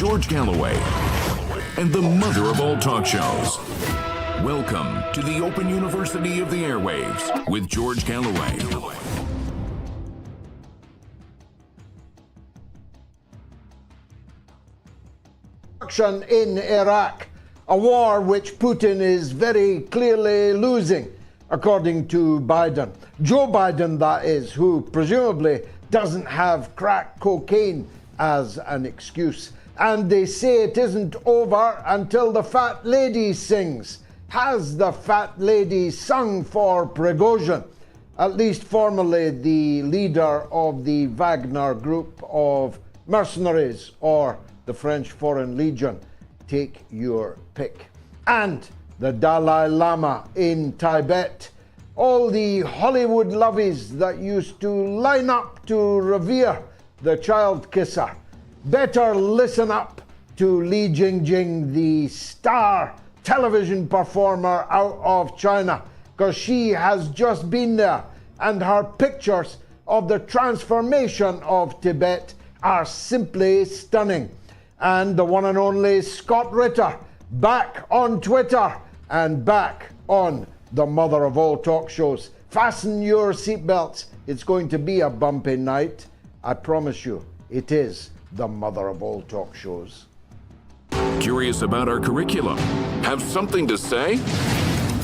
George Galloway, and the mother of all talk shows. Welcome to the Open University of the Airwaves with George Galloway. In Iraq, a war which Putin is very clearly losing, according to Biden. Joe Biden, that is, who presumably doesn't have crack cocaine as an excuse. And they say it isn't over until the fat lady sings. Has the fat lady sung for Prigozhin? At least formerly the leader of the Wagner group of mercenaries, or the French Foreign Legion. Take your pick. And the Dalai Lama in Tibet. All the Hollywood lovies that used to line up to revere the child kisser. Better listen up to Li Jingjing, the star television performer out of China, because she has just been there, and her pictures of the transformation of Tibet are simply stunning. And the one and only Scott Ritter, back on Twitter and back on the mother of all talk shows. Fasten your seatbelts. It's going to be a bumpy night. I promise you, it is the mother of all talk shows. Curious about our curriculum? Have something to say?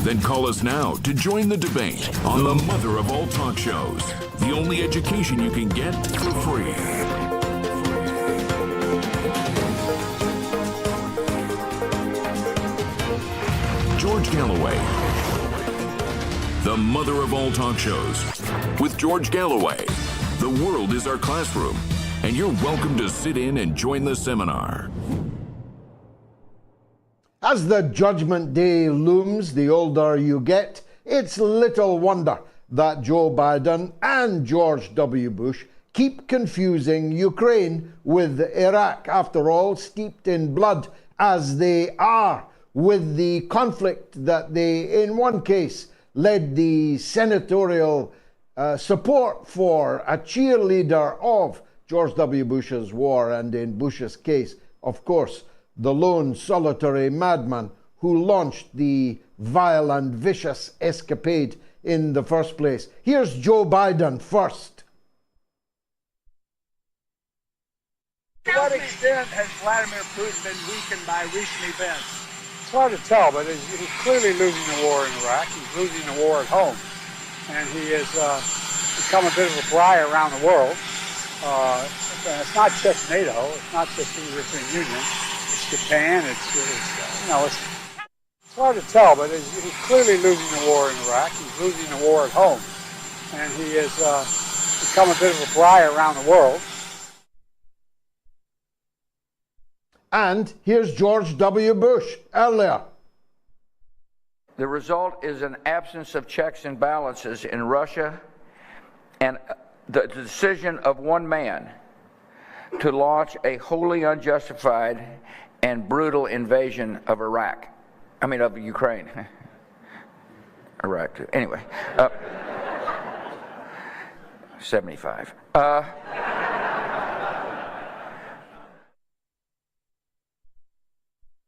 Then call us now to join the debate on the mother of all talk shows. The only education you can get for free. George Galloway, the mother of all talk shows. With George Galloway, the world is our classroom, and you're welcome to sit in and join the seminar. As the Judgment Day looms, the older you get, it's little wonder that Joe Biden and George W. Bush keep confusing Ukraine with Iraq. After all, steeped in blood as they are, with the conflict that they, in one case, led the senatorial support for a cheerleader of George W. Bush's war, and in Bush's case, of course, the lone solitary madman who launched the vile and vicious escapade in the first place. Here's Joe Biden first. To what extent has Vladimir Putin been weakened by recent events? It's hard to tell, but he's clearly losing the war in Iraq. He's losing the war at home. And he has become a bit of a pariah around the world. It's not just NATO. It's not just the European Union. It's Japan. It's hard to tell, but he's clearly losing the war in Iraq. He's losing the war at home. And he has become a bit of a pariah around the world. And here's George W. Bush earlier. The result is an absence of checks and balances in Russia, and the decision of one man to launch a wholly unjustified and brutal invasion of of Ukraine. Iraq, too. Anyway, 75.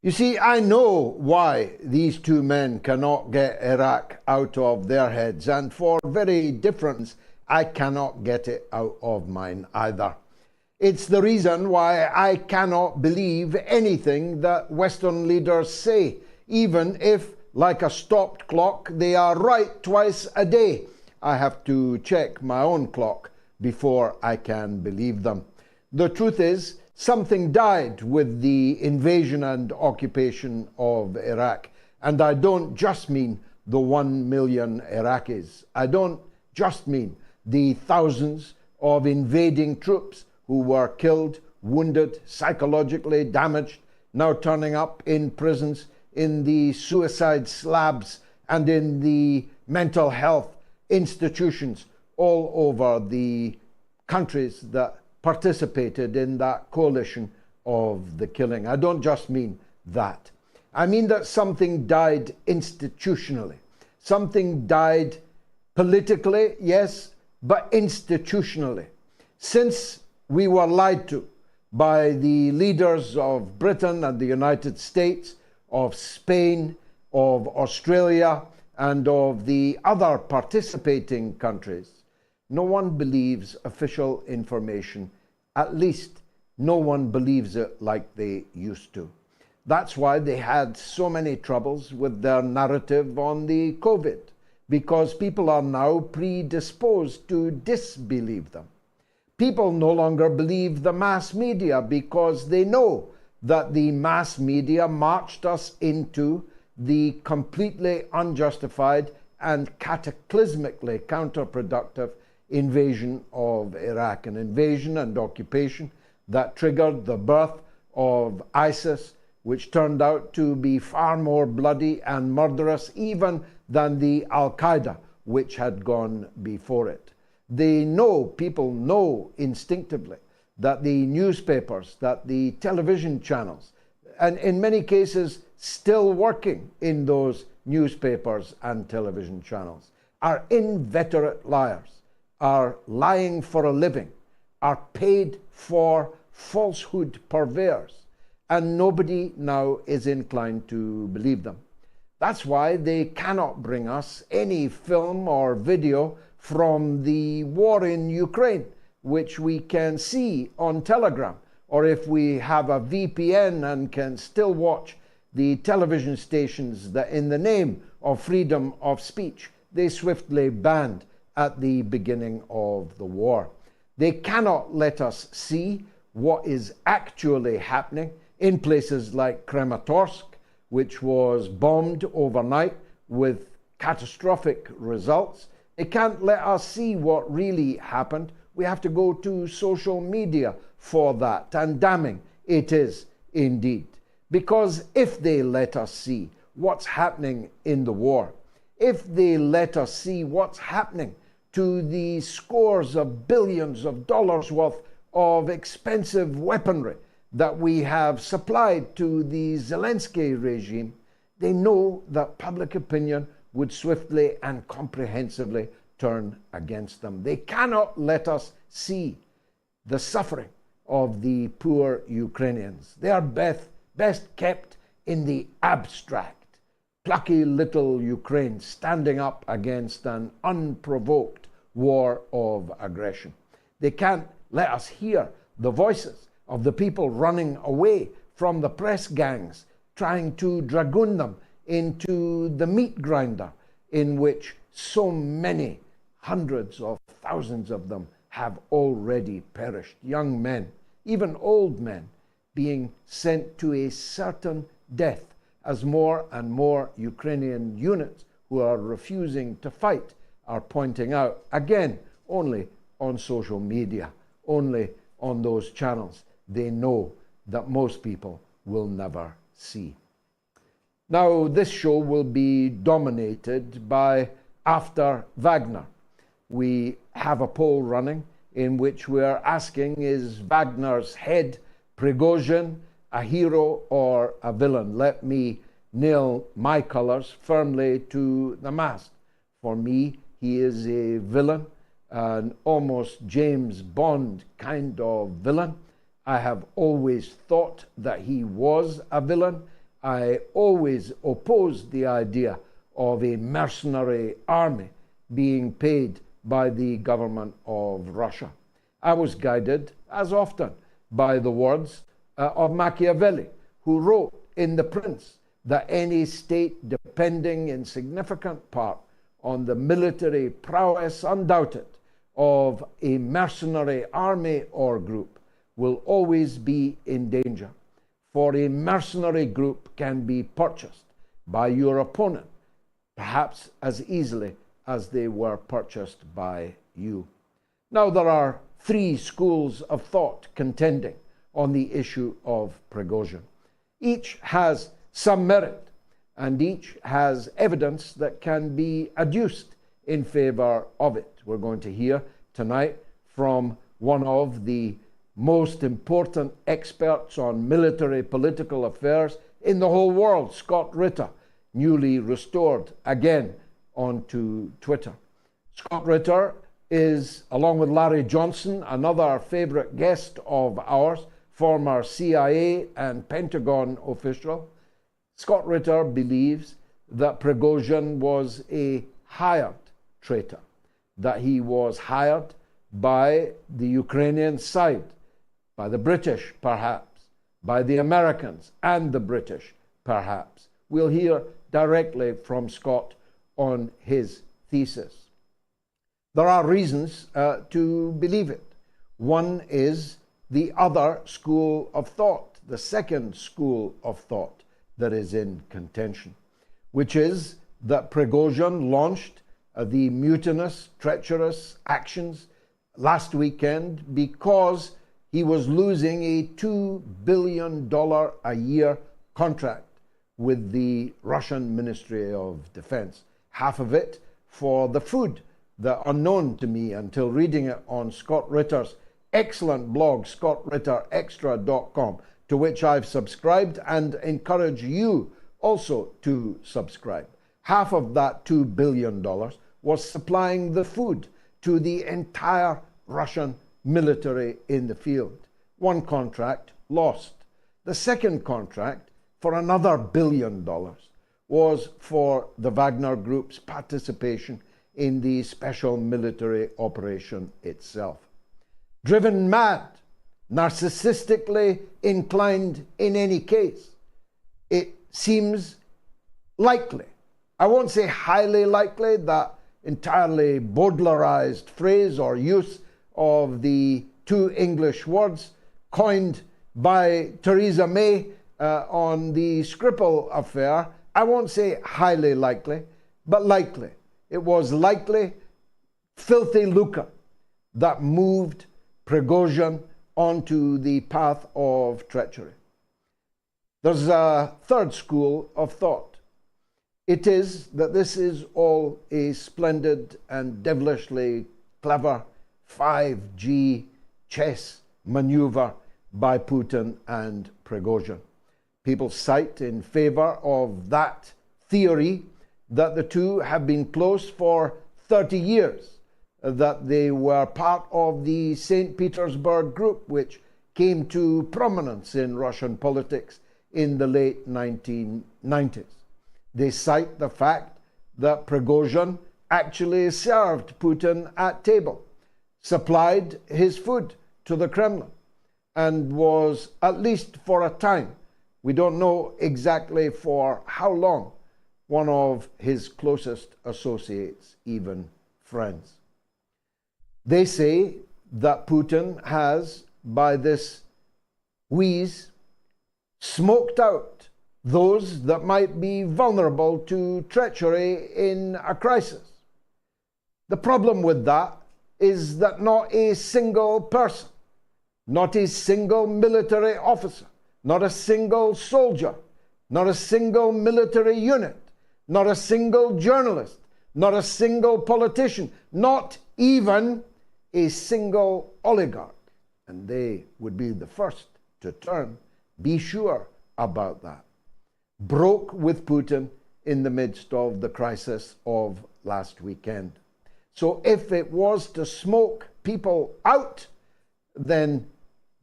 You see, I know why these two men cannot get Iraq out of their heads, and for very different reasons, I cannot get it out of mine either. It's the reason why I cannot believe anything that Western leaders say, even if, like a stopped clock, they are right twice a day. I have to check my own clock before I can believe them. The truth is, something died with the invasion and occupation of Iraq. And I don't just mean the 1 million Iraqis. I don't just mean the thousands of invading troops who were killed, wounded, psychologically damaged, now turning up in prisons, in the suicide slabs, and in the mental health institutions all over the countries that participated in that coalition of the killing. I don't just mean that. I mean that something died institutionally. Something died politically, yes, but institutionally. Since we were lied to by the leaders of Britain and the United States, of Spain, of Australia, and of the other participating countries. No one believes official information. At least no one believes it like they used to. That's why they had so many troubles with their narrative on the COVID, because people are now predisposed to disbelieve them. People no longer believe the mass media because they know that the mass media marched us into the completely unjustified and cataclysmically counterproductive invasion of Iraq, an invasion and occupation that triggered the birth of ISIS, which turned out to be far more bloody and murderous even than the Al-Qaeda, which had gone before it. They know, people know instinctively, that the newspapers, that the television channels, and in many cases still working in those newspapers and television channels, are inveterate liars, are lying for a living, are paid for falsehood purveyors, and nobody now is inclined to believe them. That's why they cannot bring us any film or video from the war in Ukraine, which we can see on Telegram, or if we have a VPN and can still watch the television stations that in the name of freedom of speech, they swiftly banned at the beginning of the war. They cannot let us see what is actually happening in places like Kramatorsk, which was bombed overnight with catastrophic results. They can't let us see what really happened. We have to go to social media for that, and damning it is indeed. Because if they let us see what's happening in the war, if they let us see what's happening to the scores of billions of dollars worth of expensive weaponry that we have supplied to the Zelensky regime, they know that public opinion would swiftly and comprehensively turn against them. They cannot let us see the suffering of the poor Ukrainians. They are best kept in the abstract. Plucky little Ukraine standing up against an unprovoked war of aggression. They can't let us hear the voices of the people running away from the press gangs, trying to dragoon them into the meat grinder in which so many hundreds of thousands of them have already perished. Young men, even old men, being sent to a certain death as more and more Ukrainian units who are refusing to fight are pointing out, again, only on social media, only on those channels they know that most people will never see. Now, this show will be dominated by After Wagner. We have a poll running in which we are asking, is Wagner's head, Prigozhin, a hero or a villain? Let me nail my colors firmly to the mast. For me, he is a villain, an almost James Bond kind of villain. I have always thought that he was a villain. I always opposed the idea of a mercenary army being paid by the government of Russia. I was guided, as often, by the words of Machiavelli, who wrote in The Prince that any state depending in significant part on the military prowess undoubted of a mercenary army or group will always be in danger. For a mercenary group can be purchased by your opponent, perhaps as easily as they were purchased by you. Now, there are three schools of thought contending on the issue of Prigozhin. Each has some merit, and each has evidence that can be adduced in favor of it. We're going to hear tonight from one of the most important experts on military political affairs in the whole world, Scott Ritter, newly restored again onto Twitter. Scott Ritter is, along with Larry Johnson, another favorite guest of ours, former CIA and Pentagon official, Scott Ritter believes that Prigozhin was a hired traitor, that he was hired by the Ukrainian side, by the British perhaps, by the Americans and the British perhaps. We'll hear directly from Scott on his thesis. There are reasons to believe it. One is the other school of thought, the second school of thought that is in contention, which is that Prigozhin launched the mutinous, treacherous actions last weekend because he was losing a $2 billion a year contract with the Russian Ministry of Defense. Half of it for the food that, unknown to me until reading it on Scott Ritter's excellent blog, scottritterextra.com, to which I've subscribed and encourage you also to subscribe. Half of that $2 billion was supplying the food to the entire Russian military in the field. One contract lost. The second contract, for another $1 billion, was for the Wagner Group's participation in the special military operation itself. Driven mad, narcissistically inclined in any case, it seems likely, I won't say highly likely, that entirely Baudelarized phrase or use of the two English words coined by Theresa May on the Skripal affair. I won't say highly likely, but likely. It was likely filthy lucre that moved Prigozhin onto the path of treachery. There's a third school of thought. It is that this is all a splendid and devilishly clever 5G chess maneuver by Putin and Prigozhin. People cite in favor of that theory that the two have been close for 30 years, that they were part of the St. Petersburg group, which came to prominence in Russian politics in the late 1990s. They cite the fact that Prigozhin actually served Putin at table, supplied his food to the Kremlin, and was, at least for a time, we don't know exactly for how long, one of his closest associates, even friends. They say that Putin has, by this wheeze, smoked out those that might be vulnerable to treachery in a crisis. The problem with that is that not a single person, not a single military officer, not a single soldier, not a single military unit, not a single journalist, not a single politician, not even a single oligarch, and they would be the first to turn, be sure about that, broke with Putin in the midst of the crisis of last weekend. So if it was to smoke people out, then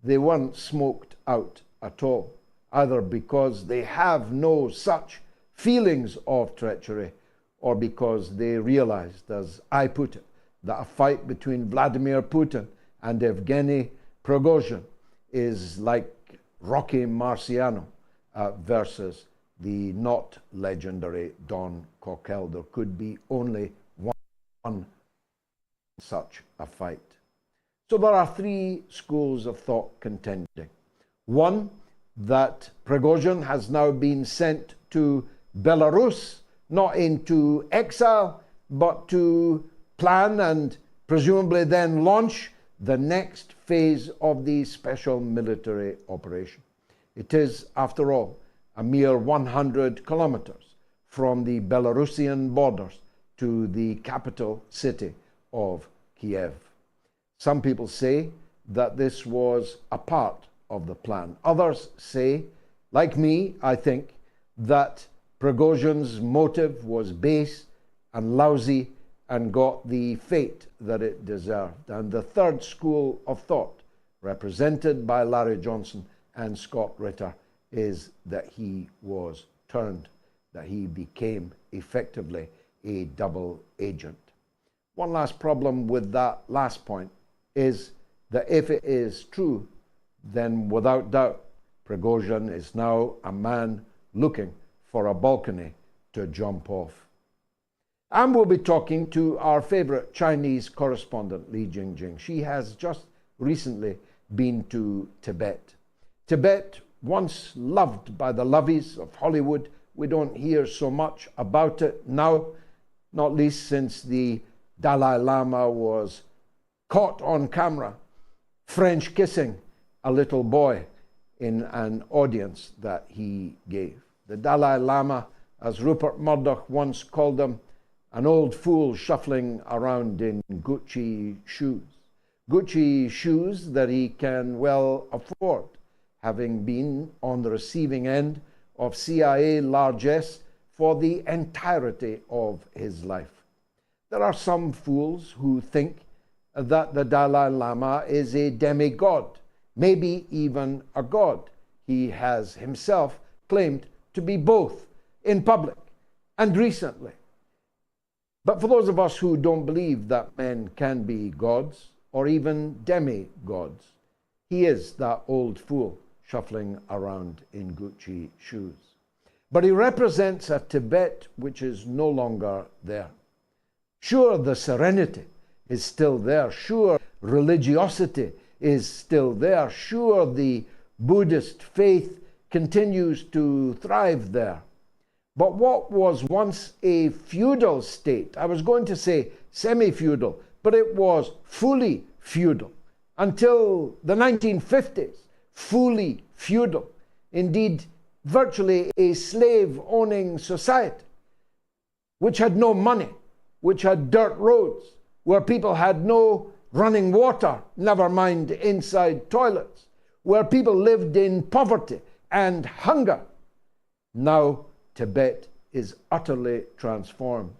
they weren't smoked out at all, either because they have no such feelings of treachery or because they realized, as I put it, that a fight between Vladimir Putin and Evgeny Prigozhin is like Rocky Marciano versus the not legendary Don Coquelle. There could be only one such a fight. So there are three schools of thought contending. One, that Prigozhin has now been sent to Belarus, not into exile, but to plan and presumably then launch the next phase of the special military operation. It is, after all, a mere 100 kilometers from the Belarusian borders to the capital city of Kiev. Some people say that this was a part of the plan. Others say, like me, I think, that Prigozhin's motive was base and lousy and got the fate that it deserved. And the third school of thought, represented by Larry Johnson and Scott Ritter, is that he was turned, that he became effectively a double agent. One last problem with that last point is that if it is true, then without doubt, Prigozhin is now a man looking for a balcony to jump off. And we'll be talking to our favorite Chinese correspondent, Li Jingjing. She has just recently been to Tibet. Tibet, once loved by the lovies of Hollywood, we don't hear so much about it now, not least since the Dalai Lama was caught on camera French kissing a little boy in an audience that he gave. The Dalai Lama, as Rupert Murdoch once called him, an old fool shuffling around in Gucci shoes. Gucci shoes that he can well afford, having been on the receiving end of CIA largesse for the entirety of his life. There are some fools who think that the Dalai Lama is a demigod, maybe even a god. He has himself claimed to be both in public and recently. But for those of us who don't believe that men can be gods or even demigods, he is that old fool shuffling around in Gucci shoes. But he represents a Tibet which is no longer there. Sure, the serenity is still there. Sure, religiosity is still there. Sure, the Buddhist faith continues to thrive there. But what was once a feudal state, I was going to say semi-feudal, but it was fully feudal until the 1950s, fully feudal. Indeed, virtually a slave-owning society, which had no money, which had dirt roads, where people had no running water, never mind inside toilets, where people lived in poverty and hunger. Now Tibet is utterly transformed.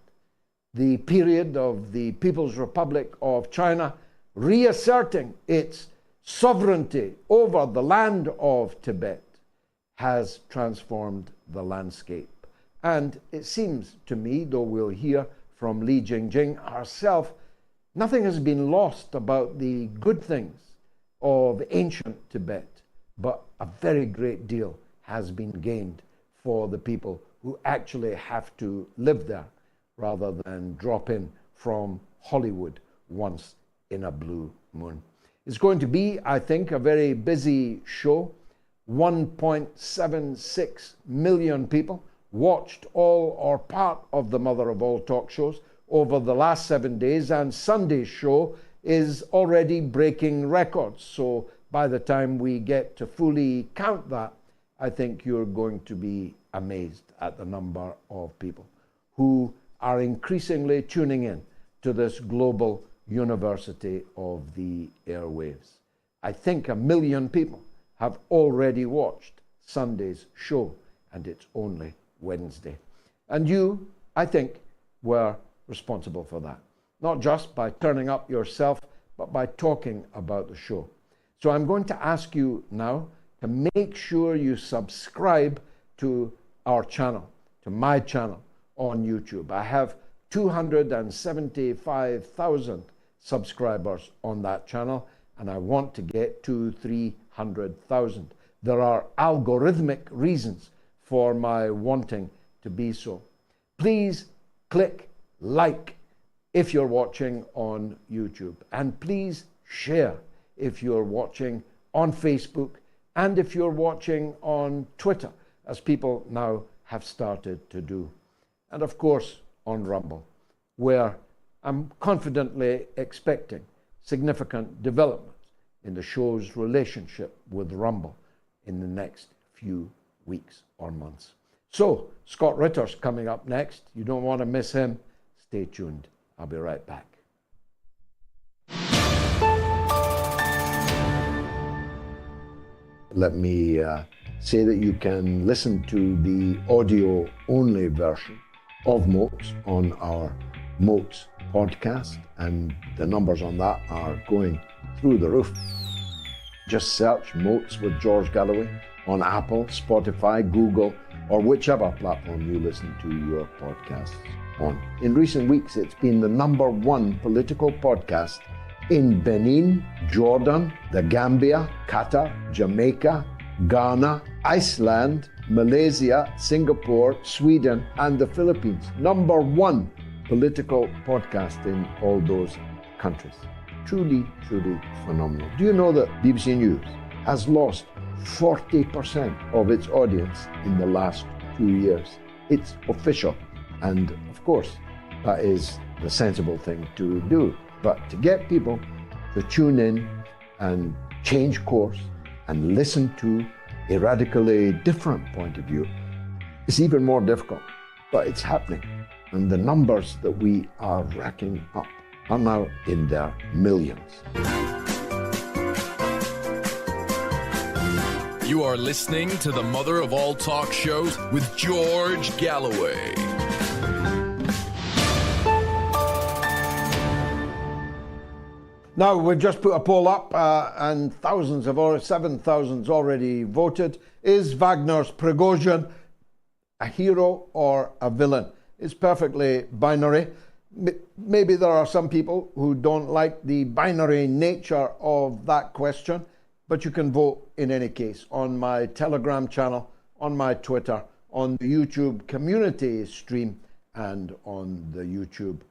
The period of the People's Republic of China reasserting its sovereignty over the land of Tibet has transformed the landscape. And it seems to me, though we'll hear from Li Jingjing herself, nothing has been lost about the good things of ancient Tibet, but a very great deal has been gained for the people who actually have to live there rather than drop in from Hollywood once in a blue moon. It's going to be, I think, a very busy show. 1.76 million people watched all or part of the mother of all talk shows over the last 7 days, and Sunday's show is already breaking records. So by the time we get to fully count that, I think you're going to be amazed at the number of people who are increasingly tuning in to this global university of the airwaves. I think 1 million people have already watched Sunday's show, and it's only Wednesday. And you, I think, were responsible for that. Not just by turning up yourself, but by talking about the show. So I'm going to ask you now to make sure you subscribe to our channel, to my channel on YouTube. I have 275,000 subscribers on that channel, and I want to get to 300,000. There are algorithmic reasons for my wanting to be so. Please click like if you're watching on YouTube, and please share if you're watching on Facebook and if you're watching on Twitter, as people now have started to do. And of course on Rumble, where I'm confidently expecting significant developments in the show's relationship with Rumble in the next few weeks or months. So Scott Ritter's coming up next. You don't want to miss him. Stay tuned. I'll be right back. Let me say that you can listen to the audio-only version of Moats on our Moats podcast, and the numbers on that are going through the roof. Just search Moats with George Galloway on Apple, Spotify, Google, or whichever platform you listen to your podcasts on. In recent weeks, it's been the #1 political podcast in Benin, Jordan, the Gambia, Qatar, Jamaica, Ghana, Iceland, Malaysia, Singapore, Sweden, and the Philippines. #1 political podcast in all those countries. Truly, truly phenomenal. Do you know that BBC News has lost 40% of its audience in the last 2 years? It's official. And of course, that is the sensible thing to do. But to get people to tune in and change course and listen to a radically different point of view is even more difficult. But it's happening. And the numbers that we are racking up are now in their millions. You are listening to the mother of all talk shows with George Galloway. Now, we've just put a poll up and thousands have already, 7,000's already voted. Is Wagner's Prigozhin a hero or a villain? It's perfectly binary. Maybe there are some people who don't like the binary nature of that question, but you can vote in any case on my Telegram channel, on my Twitter, on the YouTube community stream, and on the YouTube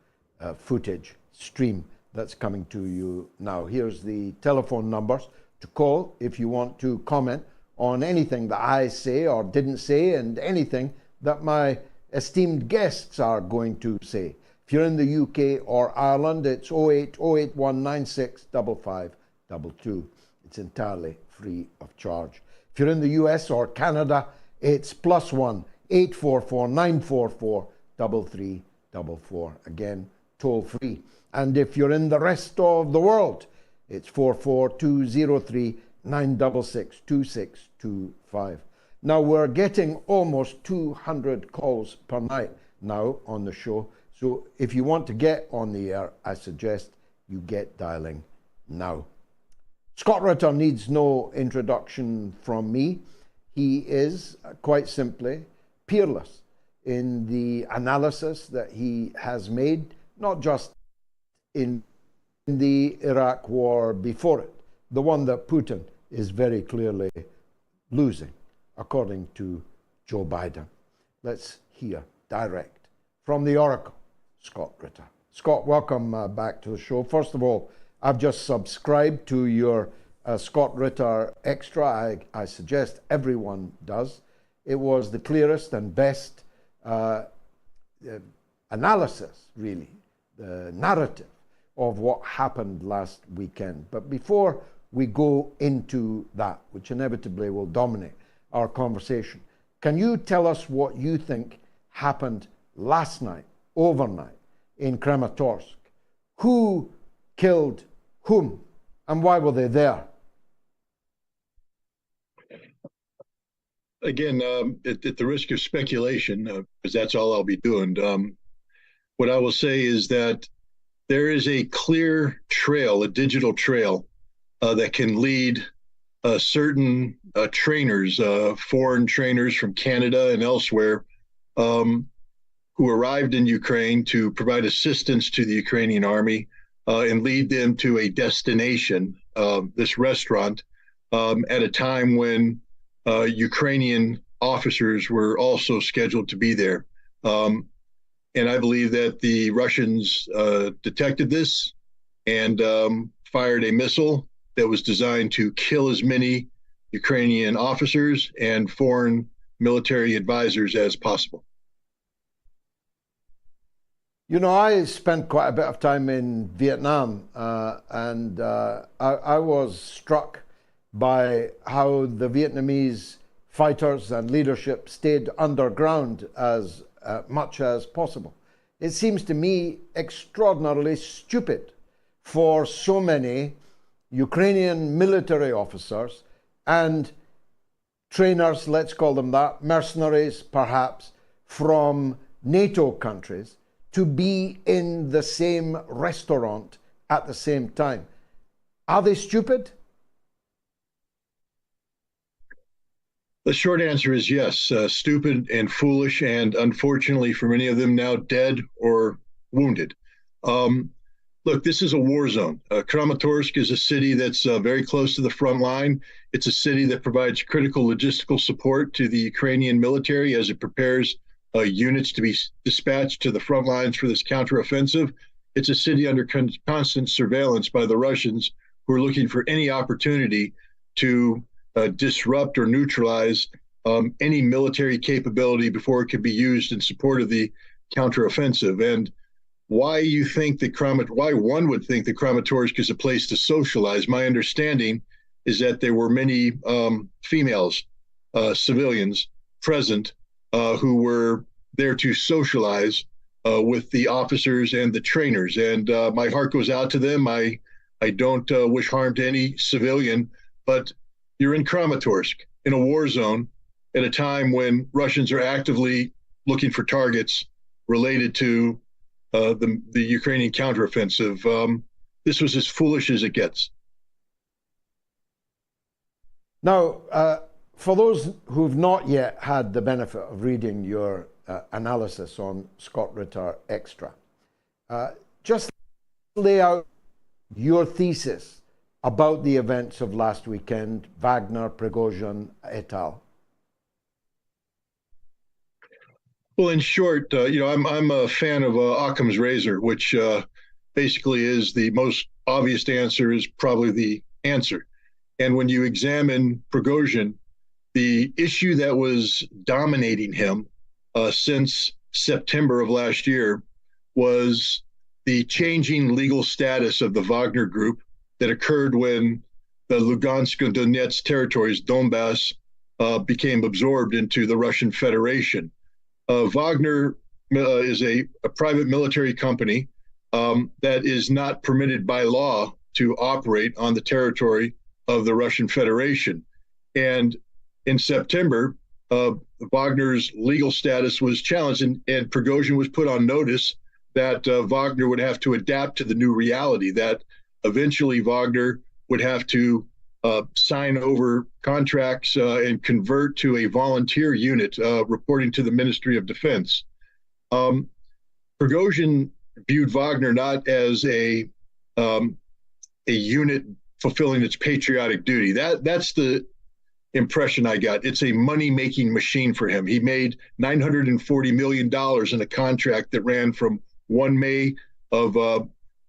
footage stream that's coming to you now. Here's the telephone numbers to call if you want to comment on anything that I say or didn't say, and anything that my esteemed guests are going to say. If you're in the UK or Ireland, it's 08081965522. It's entirely free of charge. If you're in the US or Canada, it's +1 844 944 3344. Again, toll free. And if you're in the rest of the world, it's 44203 966 2625. Now, we're getting almost 200 calls per night now on the show. So if you want to get on the air, I suggest you get dialing now. Scott Ritter needs no introduction from me. He is, quite simply, peerless in the analysis that he has made, not just in the Iraq war before it, the one that Putin is very clearly losing, according to Joe Biden. Let's hear direct from the Oracle, Scott Ritter. Scott, welcome back to the show. First of all, I've just subscribed to your Scott Ritter Extra. I suggest everyone does. It was the clearest and best analysis, really, the narrative of what happened last weekend. But before we go into that, which inevitably will dominate our conversation, can you tell us what you think happened last night, overnight, in Kramatorsk? Who killed whom, and why were they there? Again, at the risk of speculation, because that's all I'll be doing, what I will say is that there is a clear trail, a digital trail, that can lead certain trainers, foreign trainers from Canada and elsewhere, who arrived in Ukraine to provide assistance to the Ukrainian army and lead them to a destination, this restaurant, at a time when Ukrainian officers were also scheduled to be there. And I believe that the Russians detected this and fired a missile that was designed to kill as many Ukrainian officers and foreign military advisors as possible. You know, I spent quite a bit of time in Vietnam, and I was struck by how the Vietnamese fighters and leadership stayed underground as much as possible. It seems to me extraordinarily stupid for so many Ukrainian military officers and trainers, let's call them that, mercenaries perhaps, from NATO countries, to be in the same restaurant at the same time. Are they stupid? The short answer is yes, stupid and foolish, and unfortunately for many of them now dead or wounded. Look, this is a war zone. Kramatorsk is a city that's very close to the front line. It's a city that provides critical logistical support to the Ukrainian military as it prepares units to be dispatched to the front lines for this counteroffensive. It's a city under constant surveillance by the Russians, who are looking for any opportunity to disrupt or neutralize any military capability before it can be used in support of the counteroffensive. And why one would think that Kramatorsk is a place to socialize, my understanding is that there were many females, civilians present who were there to socialize with the officers and the trainers. And my heart goes out to them. I don't wish harm to any civilian, but you're in Kramatorsk in a war zone at a time when Russians are actively looking for targets related to the Ukrainian counteroffensive. This was as foolish as it gets. Now, for those who've not yet had the benefit of reading your analysis on Scott Ritter Extra, just lay out your thesis about the events of last weekend, Wagner, Prigozhin, et al. Well, in short, I'm a fan of Occam's razor, which basically is the most obvious answer is probably the answer. And when you examine Prigozhin, the issue that was dominating him since September of last year was the changing legal status of the Wagner group that occurred when the Lugansk and Donetsk territories, Donbass, became absorbed into the Russian Federation. Wagner is a private military company that is not permitted by law to operate on the territory of the Russian Federation. And in September, Wagner's legal status was challenged, and Prigozhin was put on notice that Wagner would have to adapt to the new reality, that eventually Wagner would have to sign over contracts and convert to a volunteer unit reporting to the Ministry of Defense. Prigozhin viewed Wagner not as a unit fulfilling its patriotic duty. That's the impression I got. It's a money-making machine for him. He made $940 million in a contract that ran from 1 May of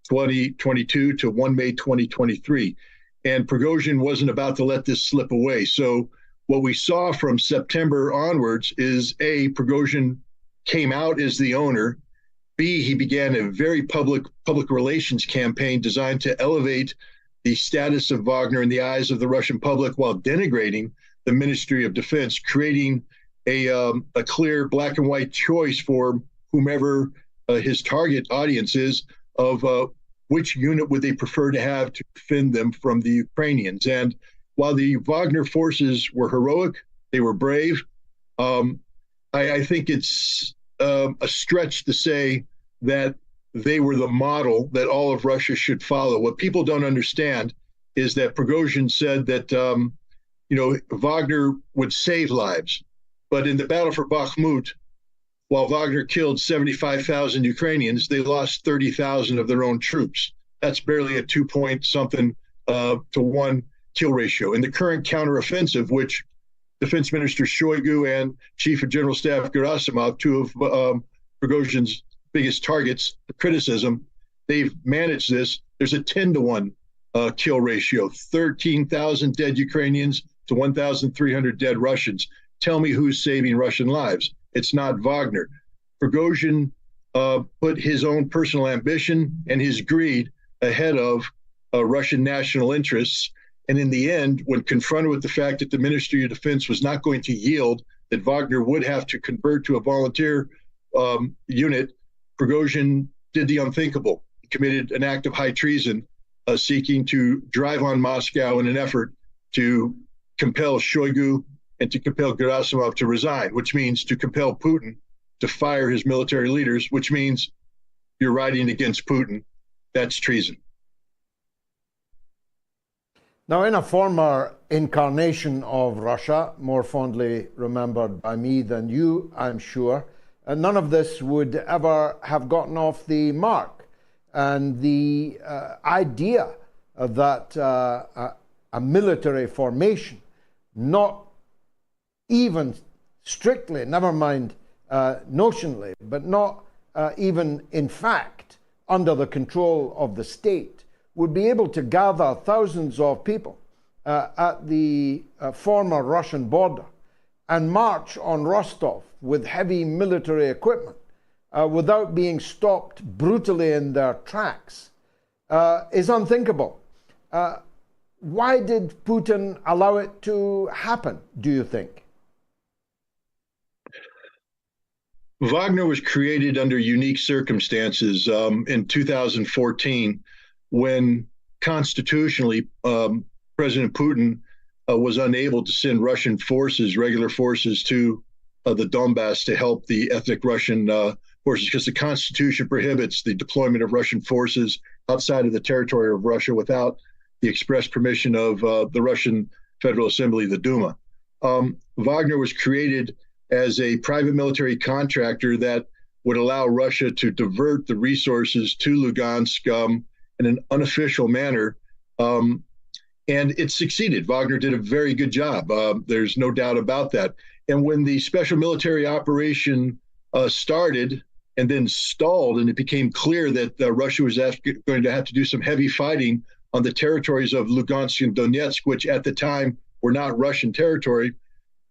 2022 to 1 May 2023. And Prigozhin wasn't about to let this slip away. So what we saw from September onwards is A, Prigozhin came out as the owner. B, he began a very public relations campaign designed to elevate the status of Wagner in the eyes of the Russian public while denigrating the Ministry of Defense, creating a clear black and white choice for whomever his target audience is of which unit would they prefer to have to defend them from the Ukrainians. And while the Wagner forces were heroic, they were brave, I think it's a stretch to say that they were the model that all of Russia should follow. What people don't understand is that Prigozhin said that, Wagner would save lives. But in the battle for Bakhmut, while Wagner killed 75,000 Ukrainians, they lost 30,000 of their own troops. That's barely a 2-point-something to 1 kill ratio. In the current counteroffensive, which Defense Minister Shoigu and Chief of General Staff Gerasimov, two of Prigozhin's biggest targets for criticism, they've managed this. There's a 10-to-1 kill ratio, 13,000 dead Ukrainians to 1,300 dead Russians. Tell me who's saving Russian lives. It's not Wagner. Prigozhin put his own personal ambition and his greed ahead of Russian national interests. And in the end, when confronted with the fact that the Ministry of Defense was not going to yield, that Wagner would have to convert to a volunteer unit, Prigozhin did the unthinkable. He committed an act of high treason, seeking to drive on Moscow in an effort to compel Shoigu and to compel Gerasimov to resign, which means to compel Putin to fire his military leaders, which means you're riding against Putin. That's treason. Now, in a former incarnation of Russia, more fondly remembered by me than you, I'm sure, none of this would ever have gotten off the mark. And the idea that a military formation, not even strictly, never mind notionally, but not even in fact under the control of the state, would be able to gather thousands of people at the former Russian border and march on Rostov with heavy military equipment without being stopped brutally in their tracks is unthinkable. Why did Putin allow it to happen, do you think? Wagner was created under unique circumstances in 2014 when constitutionally President Putin was unable to send Russian forces, regular forces, to the Donbass to help the ethnic Russian forces, because the Constitution prohibits the deployment of Russian forces outside of the territory of Russia without the express permission of the Russian Federal Assembly, the Duma. Wagner was created as a private military contractor that would allow Russia to divert the resources to Lugansk in an unofficial manner. And it succeeded. Wagner did a very good job. There's no doubt about that. And when the special military operation started and then stalled, and it became clear that Russia was going to have to do some heavy fighting on the territories of Lugansk and Donetsk, which at the time were not Russian territory,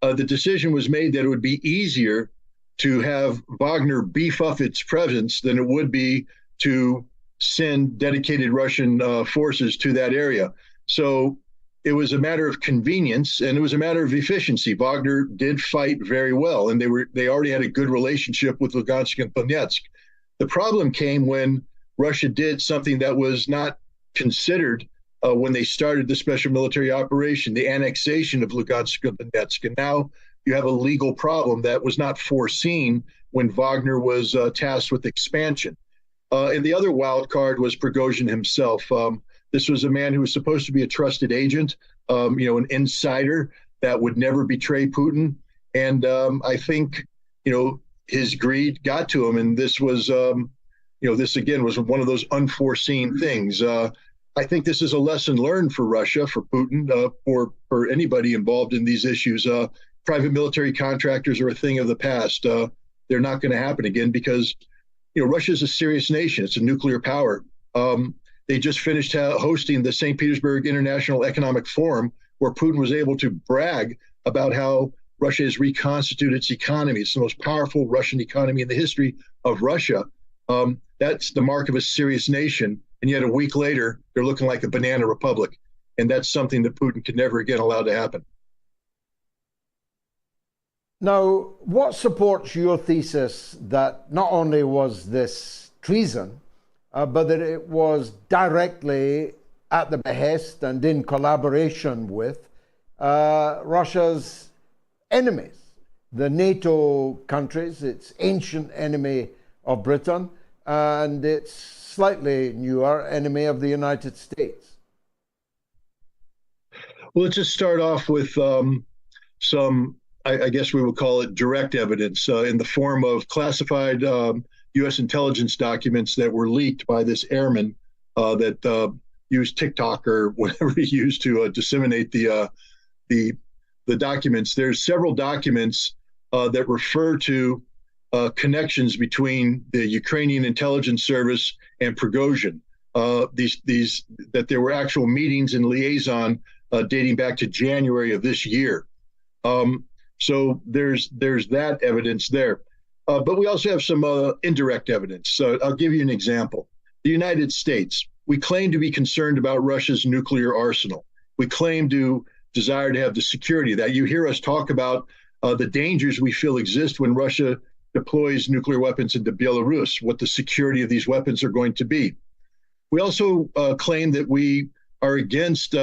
the decision was made that it would be easier to have Wagner beef up its presence than it would be to send dedicated Russian forces to that area. So it was a matter of convenience, and it was a matter of efficiency. Wagner did fight very well, and they already had a good relationship with Lugansk and Donetsk. The problem came when Russia did something that was not considered when they started the special military operation, the annexation of Lugansk and Donetsk. And now you have a legal problem that was not foreseen when Wagner was tasked with expansion. And the other wild card was Prigozhin himself. This was a man who was supposed to be a trusted agent, an insider that would never betray Putin. And I think, his greed got to him. And this was, this again was one of those unforeseen things. I think this is a lesson learned for Russia, for Putin, for anybody involved in these issues. Private military contractors are a thing of the past. They're not going to happen again because, Russia is a serious nation. It's a nuclear power. They just finished hosting the St. Petersburg International Economic Forum, where Putin was able to brag about how Russia has reconstituted its economy. It's the most powerful Russian economy in the history of Russia. That's the mark of a serious nation. And yet a week later, they're looking like a banana republic. And that's something that Putin could never again allow to happen. Now, what supports your thesis that not only was this treason, but that it was directly at the behest and in collaboration with Russia's enemies, the NATO countries, its ancient enemy of Britain, and its slightly newer enemy of the United States? Well, let's just start off with some, I guess we would call it direct evidence in the form of classified U.S. intelligence documents that were leaked by this airman that used TikTok or whatever he used to disseminate the documents. There's several documents that refer to connections between the Ukrainian intelligence service and Prigozhin. These that there were actual meetings and liaison dating back to January of this year. So there's that evidence there. But we also have some indirect evidence. So I'll give you an example. The United States, we claim to be concerned about Russia's nuclear arsenal. We claim to desire to have the security that you hear us talk about the dangers we feel exist when Russia deploys nuclear weapons into Belarus, what the security of these weapons are going to be. We also claim that we are against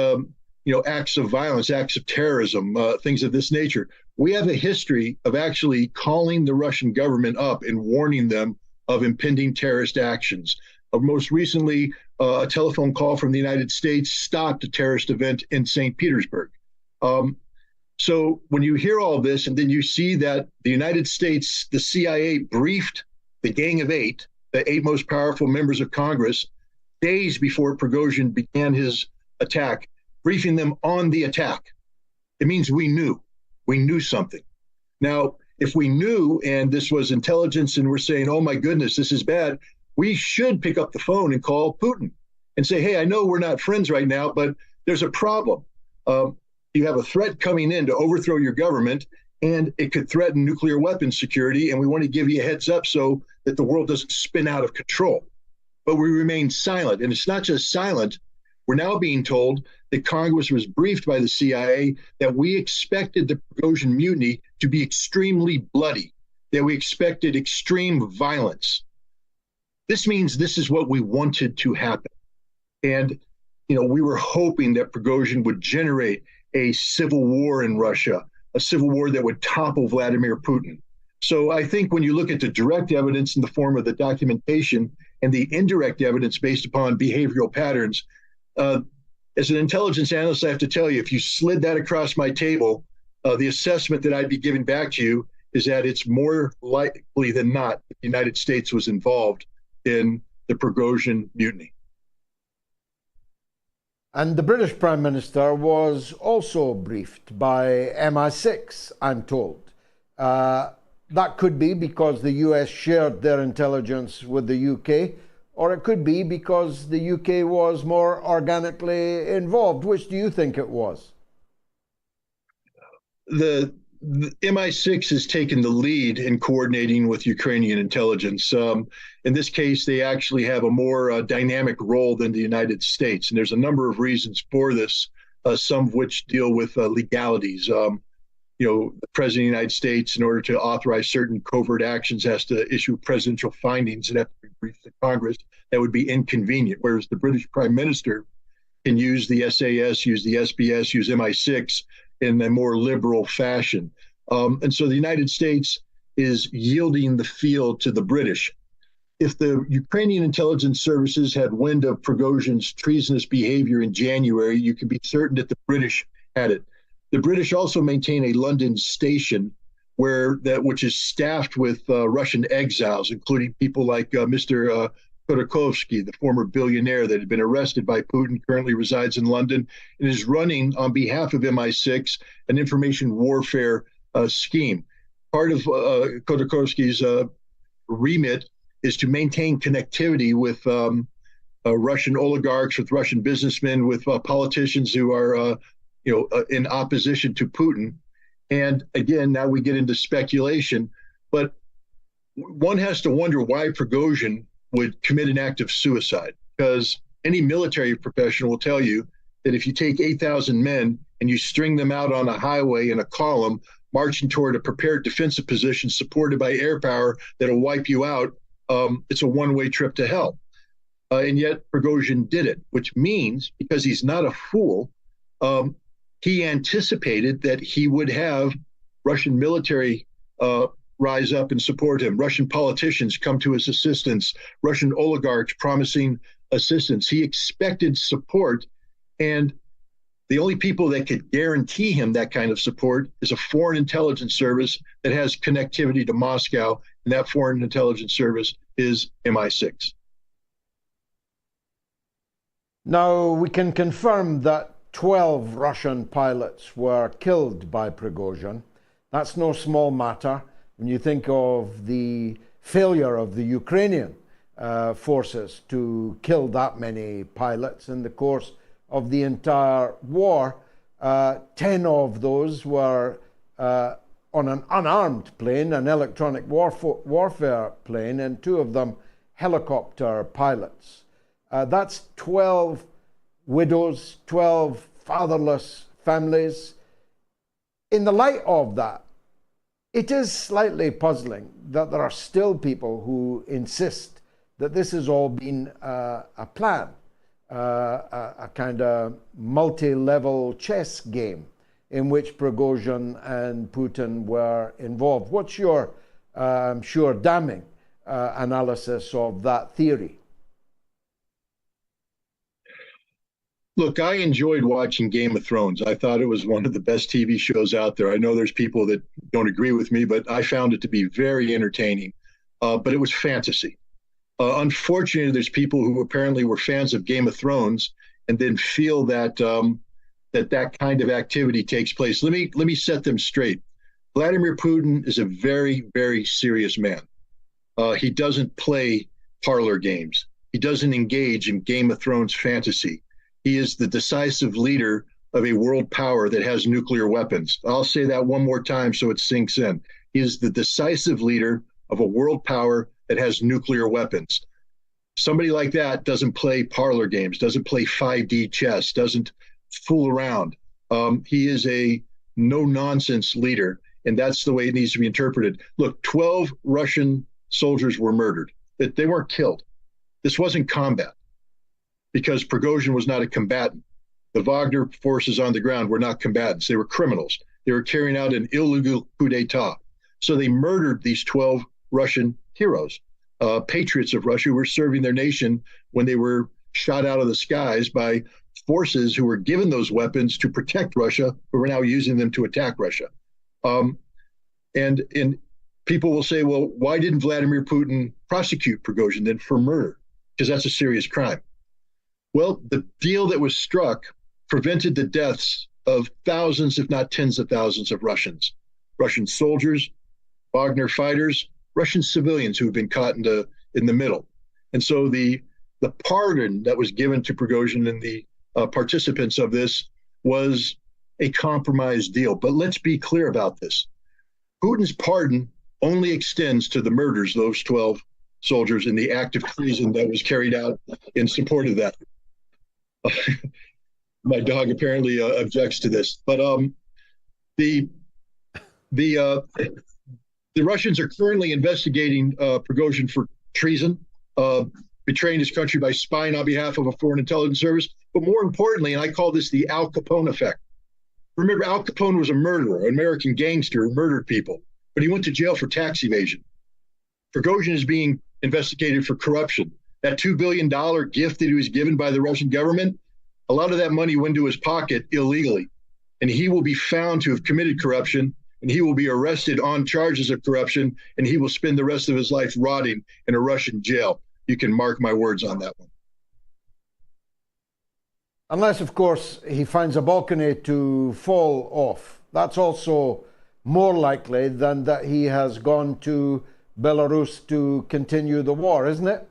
acts of violence, acts of terrorism, things of this nature. We have a history of actually calling the Russian government up and warning them of impending terrorist actions. Most recently, a telephone call from the United States stopped a terrorist event in St. Petersburg. So when you hear all this and then you see that the United States, the CIA briefed the Gang of Eight, the 8 most powerful members of Congress, days before Prigozhin began his attack, briefing them on the attack, it means we knew something. Now, if we knew and this was intelligence and we're saying, oh my goodness, this is bad, we should pick up the phone and call Putin and say, hey, I know we're not friends right now, but there's a problem. You have a threat coming in to overthrow your government, and it could threaten nuclear weapons security, and we want to give you a heads up so that the world doesn't spin out of control. But we remain silent, and it's not just silent. We're now being told that Congress was briefed by the CIA that we expected the Prigozhin mutiny to be extremely bloody, that we expected extreme violence. This means this is what we wanted to happen. And, we were hoping that Prigozhin would generate a civil war in Russia, a civil war that would topple Vladimir Putin. So I think when you look at the direct evidence in the form of the documentation and the indirect evidence based upon behavioral patterns, as an intelligence analyst, I have to tell you, if you slid that across my table, the assessment that I'd be giving back to you is that it's more likely than not that the United States was involved in the Prigozhin mutiny. And the British Prime Minister was also briefed by MI6, I'm told. That could be because the US shared their intelligence with the UK, or it could be because the UK was more organically involved. Which do you think it was? The MI6 has taken the lead in coordinating with Ukrainian intelligence. In this case, they actually have a more dynamic role than the United States. And there's a number of reasons for this, some of which deal with legalities. The President of the United States, in order to authorize certain covert actions, has to issue presidential findings that have to be briefed to Congress. That would be inconvenient, whereas the British Prime Minister can use the SAS, use the SBS, use MI6 in a more liberal fashion. And so the United States is yielding the field to the British. If the Ukrainian intelligence services had wind of Prigozhin's treasonous behavior in January, you can be certain that the British had it. The British also maintain a London station which is staffed with Russian exiles, including people like Mr. Khodorkovsky, the former billionaire that had been arrested by Putin, currently resides in London, and is running on behalf of MI6 an information warfare scheme. Part of Khodorkovsky's remit is to maintain connectivity with Russian oligarchs, with Russian businessmen, with politicians who are in opposition to Putin. And again, now we get into speculation, but one has to wonder why Prigozhin would commit an act of suicide, because any military professional will tell you that if you take 8,000 men and you string them out on a highway in a column, marching toward a prepared defensive position supported by air power that'll wipe you out, it's a one-way trip to hell. And yet Prigozhin did it, which means, because he's not a fool, he anticipated that he would have Russian military rise up and support him, Russian politicians come to his assistance, Russian oligarchs promising assistance. He expected support, and the only people that could guarantee him that kind of support is a foreign intelligence service that has connectivity to Moscow, and that foreign intelligence service is MI6. Now, we can confirm that 12 Russian pilots were killed by Prigozhin. That's no small matter when you think of the failure of the Ukrainian forces to kill that many pilots in the course of the entire war. 10 of those were on an unarmed plane, an electronic warfare plane, and 2 of them helicopter pilots. That's 12 widows, 12 fatherless families. In the light of that, it is slightly puzzling that there are still people who insist that this has all been a plan, a kind of multi-level chess game in which Prigozhin and Putin were involved. What's your, I'm sure, damning analysis of that theory? Look, I enjoyed watching Game of Thrones. I thought it was one of the best TV shows out there. I know there's people that don't agree with me, but I found it to be very entertaining. But it was fantasy. Unfortunately, there's people who apparently were fans of Game of Thrones and then feel that that kind of activity takes place. Let me set them straight. Vladimir Putin is a very, very serious man. He doesn't play parlor games. He doesn't engage in Game of Thrones fantasy. He is the decisive leader of a world power that has nuclear weapons. I'll say that one more time so it sinks in. He is the decisive leader of a world power that has nuclear weapons. Somebody like that doesn't play parlor games, doesn't play 5D chess, doesn't fool around. He is a no-nonsense leader, and that's the way it needs to be interpreted. Look, 12 Russian soldiers were murdered. They weren't killed. This wasn't combat, because Prigozhin was not a combatant. The Wagner forces on the ground were not combatants. They were criminals. They were carrying out an illegal coup d'etat. So they murdered these 12 Russian heroes, patriots of Russia who were serving their nation when they were shot out of the skies by forces who were given those weapons to protect Russia, who were now using them to attack Russia. And people will say, well, why didn't Vladimir Putin prosecute Prigozhin then for murder? Because that's a serious crime. Well, the deal that was struck prevented the deaths of thousands, if not tens of thousands of Russians, Russian soldiers, Wagner fighters, Russian civilians who have been caught in the middle. And so the pardon that was given to Prigozhin and the participants of this was a compromise deal. But let's be clear about this. Putin's pardon only extends to the murders of those 12 soldiers and the act of treason that was carried out in support of that. My dog apparently objects to this, but the Russians are currently investigating Prigozhin for treason, betraying his country by spying on behalf of a foreign intelligence service. But more importantly, and I call this the Al Capone effect. Remember, Al Capone was a murderer, an American gangster who murdered people, but he went to jail for tax evasion. Prigozhin is being investigated for corruption. That $2 billion gift that he was given by the Russian government, a lot of that money went into his pocket illegally. And he will be found to have committed corruption, and he will be arrested on charges of corruption, and he will spend the rest of his life rotting in a Russian jail. You can mark my words on that one. Unless, of course, he finds a balcony to fall off. That's also more likely than that he has gone to Belarus to continue the war, isn't it?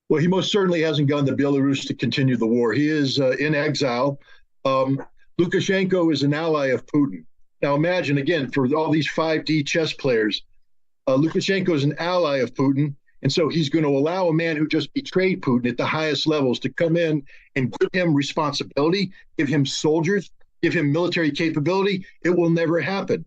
Well, he most certainly hasn't gone to Belarus to continue the war. He is in exile. Lukashenko is an ally of Putin. Now imagine, again, for all these 5D chess players, Lukashenko is an ally of Putin. And so he's going to allow a man who just betrayed Putin at the highest levels to come in and give him responsibility, give him soldiers, give him military capability. It will never happen.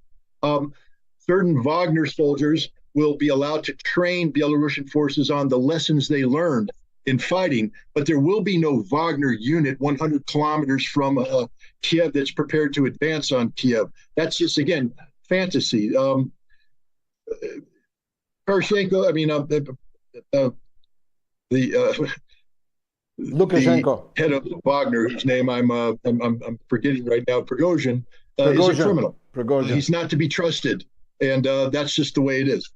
Certain Wagner soldiers will be allowed to train Belarusian forces on the lessons they learned in fighting, but there will be no Wagner unit 100 kilometers from Kiev that's prepared to advance on Kiev. That's just, again, fantasy. Poroshenko, I mean, Lukashenko, the head of Wagner, whose name I'm forgetting right now, Prigozhin, is a criminal. Prigozhin. He's not to be trusted, and that's just the way it is.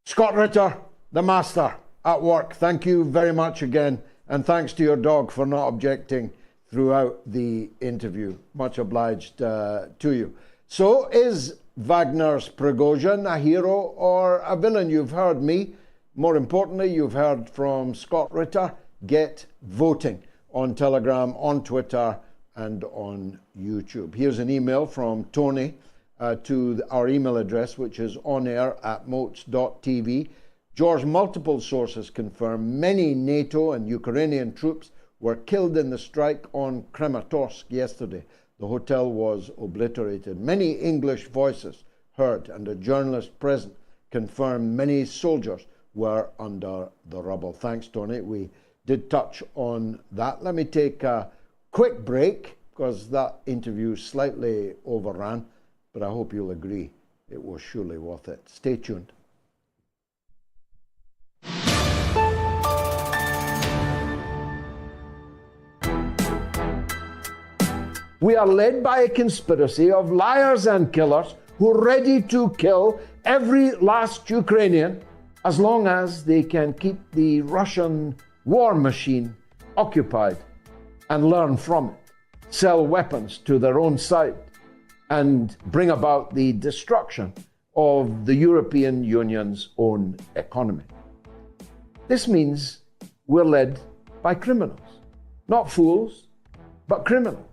Scott Ritter, the master, at work. Thank you very much again, and thanks to your dog for not objecting throughout the interview. Much obliged to you. So, is Wagner's Prigozhin a hero or a villain? You've heard me. More importantly, you've heard from Scott Ritter. Get voting on Telegram, on Twitter, and on YouTube. Here's an email from Tony to our email address, which is onair@moats.tv. George, multiple sources confirm many NATO and Ukrainian troops were killed in the strike on Kramatorsk yesterday. The hotel was obliterated. Many English voices heard, and a journalist present confirmed many soldiers were under the rubble. Thanks, Tony. We did touch on that. Let me take a quick break, because that interview slightly overran, but I hope you'll agree it was surely worth it. Stay tuned. We are led by a conspiracy of liars and killers who are ready to kill every last Ukrainian as long as they can keep the Russian war machine occupied and learn from it, sell weapons to their own side, and bring about the destruction of the European Union's own economy. This means we're led by criminals, not fools, but criminals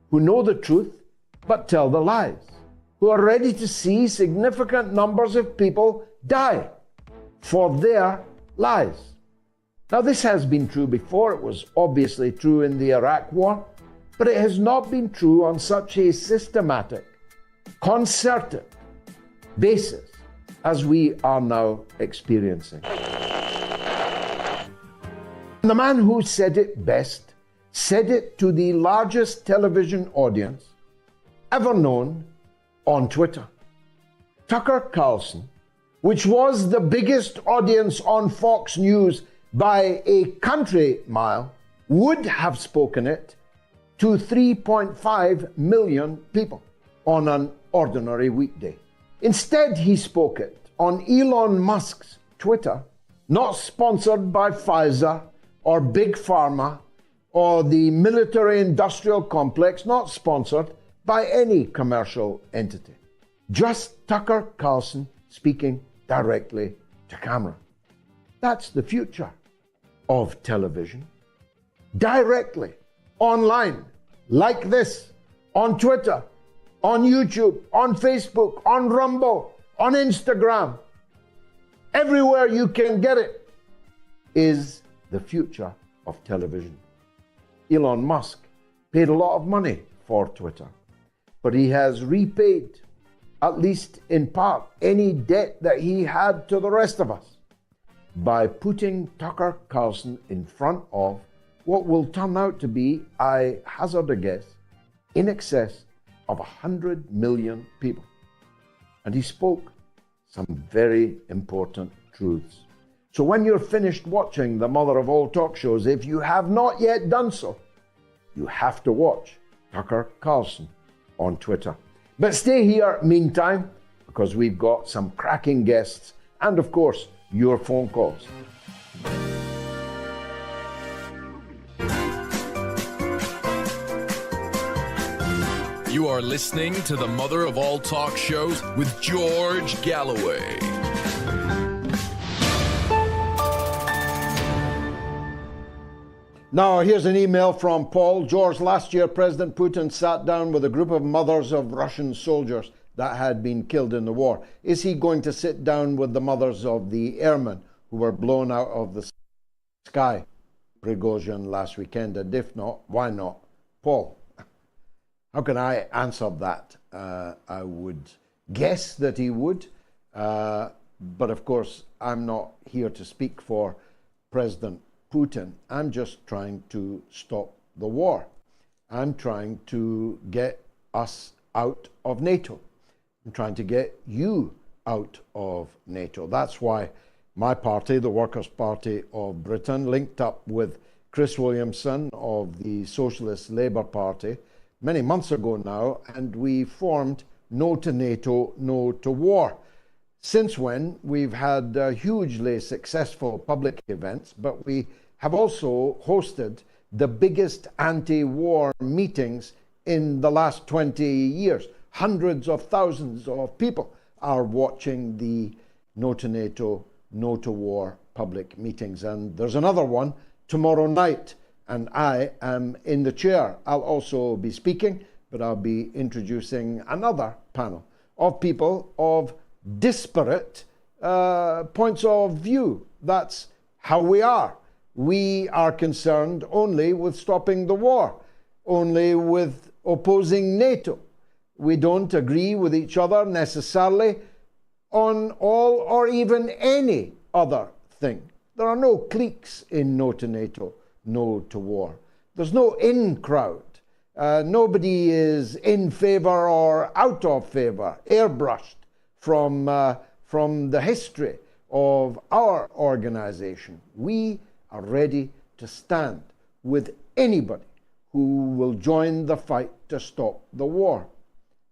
who know the truth but tell the lies, who are ready to see significant numbers of people die for their lies. Now, this has been true before. It was obviously true in the Iraq War, but it has not been true on such a systematic, concerted basis as we are now experiencing. The man who said it best said it to the largest television audience ever known on Twitter. Tucker Carlson, which was the biggest audience on Fox News by a country mile, would have spoken it to 3.5 million people on an ordinary weekday. Instead, he spoke it on Elon Musk's Twitter, not sponsored by Pfizer or Big Pharma or the military-industrial complex, not sponsored by any commercial entity. Just Tucker Carlson speaking directly to camera. That's the future of television. Directly, online, like this, on Twitter, on YouTube, on Facebook, on Rumble, on Instagram. Everywhere you can get it is the future of television. Elon Musk paid a lot of money for Twitter, but he has repaid, at least in part, any debt that he had to the rest of us by putting Tucker Carlson in front of what will turn out to be, I hazard a guess, in excess of 100 million people. And he spoke some very important truths. So when you're finished watching the mother of all talk shows, if you have not yet done so, you have to watch Tucker Carlson on Twitter. But stay here meantime, because we've got some cracking guests and, of course, your phone calls. You are listening to the mother of all talk shows with George Galloway. Now, here's an email from Paul. George, last year, President Putin sat down with a group of mothers of Russian soldiers that had been killed in the war. Is he going to sit down with the mothers of the airmen who were blown out of the sky, Prigozhin, last weekend? And if not, why not? Paul, how can I answer that? I would guess that he would, but of course, I'm not here to speak for President Putin. I'm just trying to stop the war. I'm trying to get us out of NATO. I'm trying to get you out of NATO. That's why my party, the Workers' Party of Britain, linked up with Chris Williamson of the Socialist Labour Party many months ago now, and we formed No to NATO, No to War. Since when, we've had hugely successful public events, but we have also hosted the biggest anti-war meetings in the last 20 years. Hundreds of thousands of people are watching the No to NATO, No to War public meetings. And there's another one tomorrow night, and I am in the chair. I'll also be speaking, but I'll be introducing another panel of people of disparate points of view. That's how we are. We are concerned only with stopping the war, only with opposing NATO. We don't agree with each other necessarily on all or even any other thing. There are no cliques in No to NATO, No to War. There's no in crowd. Nobody is in favor or out of favor, airbrushed from the history of our organization. We are ready to stand with anybody who will join the fight to stop the war.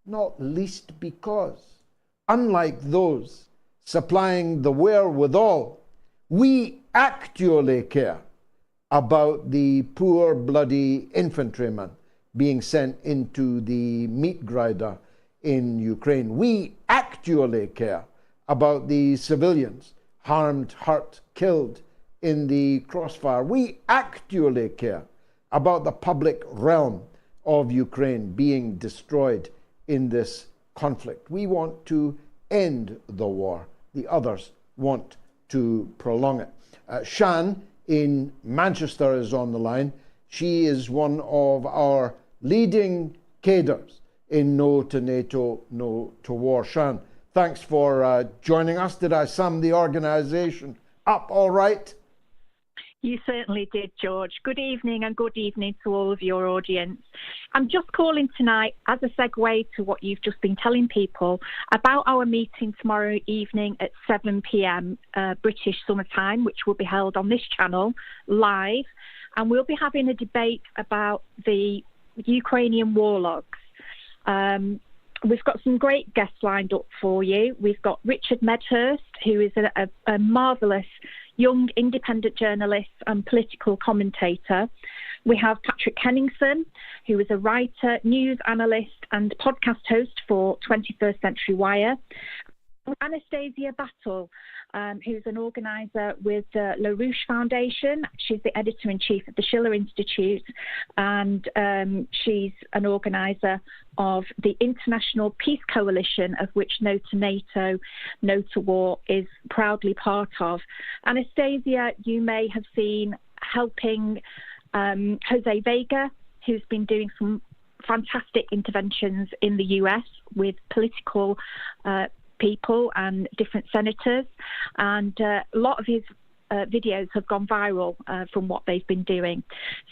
Not least because, unlike those supplying the wherewithal, we actually care about the poor bloody infantryman being sent into the meat grinder in Ukraine. We actually care about the civilians harmed, hurt, killed in the crossfire. We actually care about the public realm of Ukraine being destroyed in this conflict. We want to end the war. The others want to prolong it. Shan in Manchester is on the line. She is one of our leading cadres in No to NATO, No to War. Shan, thanks for joining us. Did I sum the organization up all right? You certainly did, George. Good evening, and good evening to all of your audience. I'm just calling tonight as a segue to what you've just been telling people about our meeting tomorrow evening at 7 p.m. British Summer Time, which will be held on this channel live. And we'll be having a debate about the Ukrainian war logs. We've got some great guests lined up for you. We've got Richard Medhurst, who is a marvellous young independent journalist and political commentator. We have Patrick Henningson, who is a writer, news analyst and podcast host for 21st Century Wire. Anastasia Battle, who's an organiser with the LaRouche Foundation. She's the editor-in-chief of the Schiller Institute, and she's an organiser of the International Peace Coalition, of which No to NATO, No to War is proudly part of. Anastasia, you may have seen helping Jose Vega, who's been doing some fantastic interventions in the US with political people and different senators, and a lot of his videos have gone viral from what they've been doing.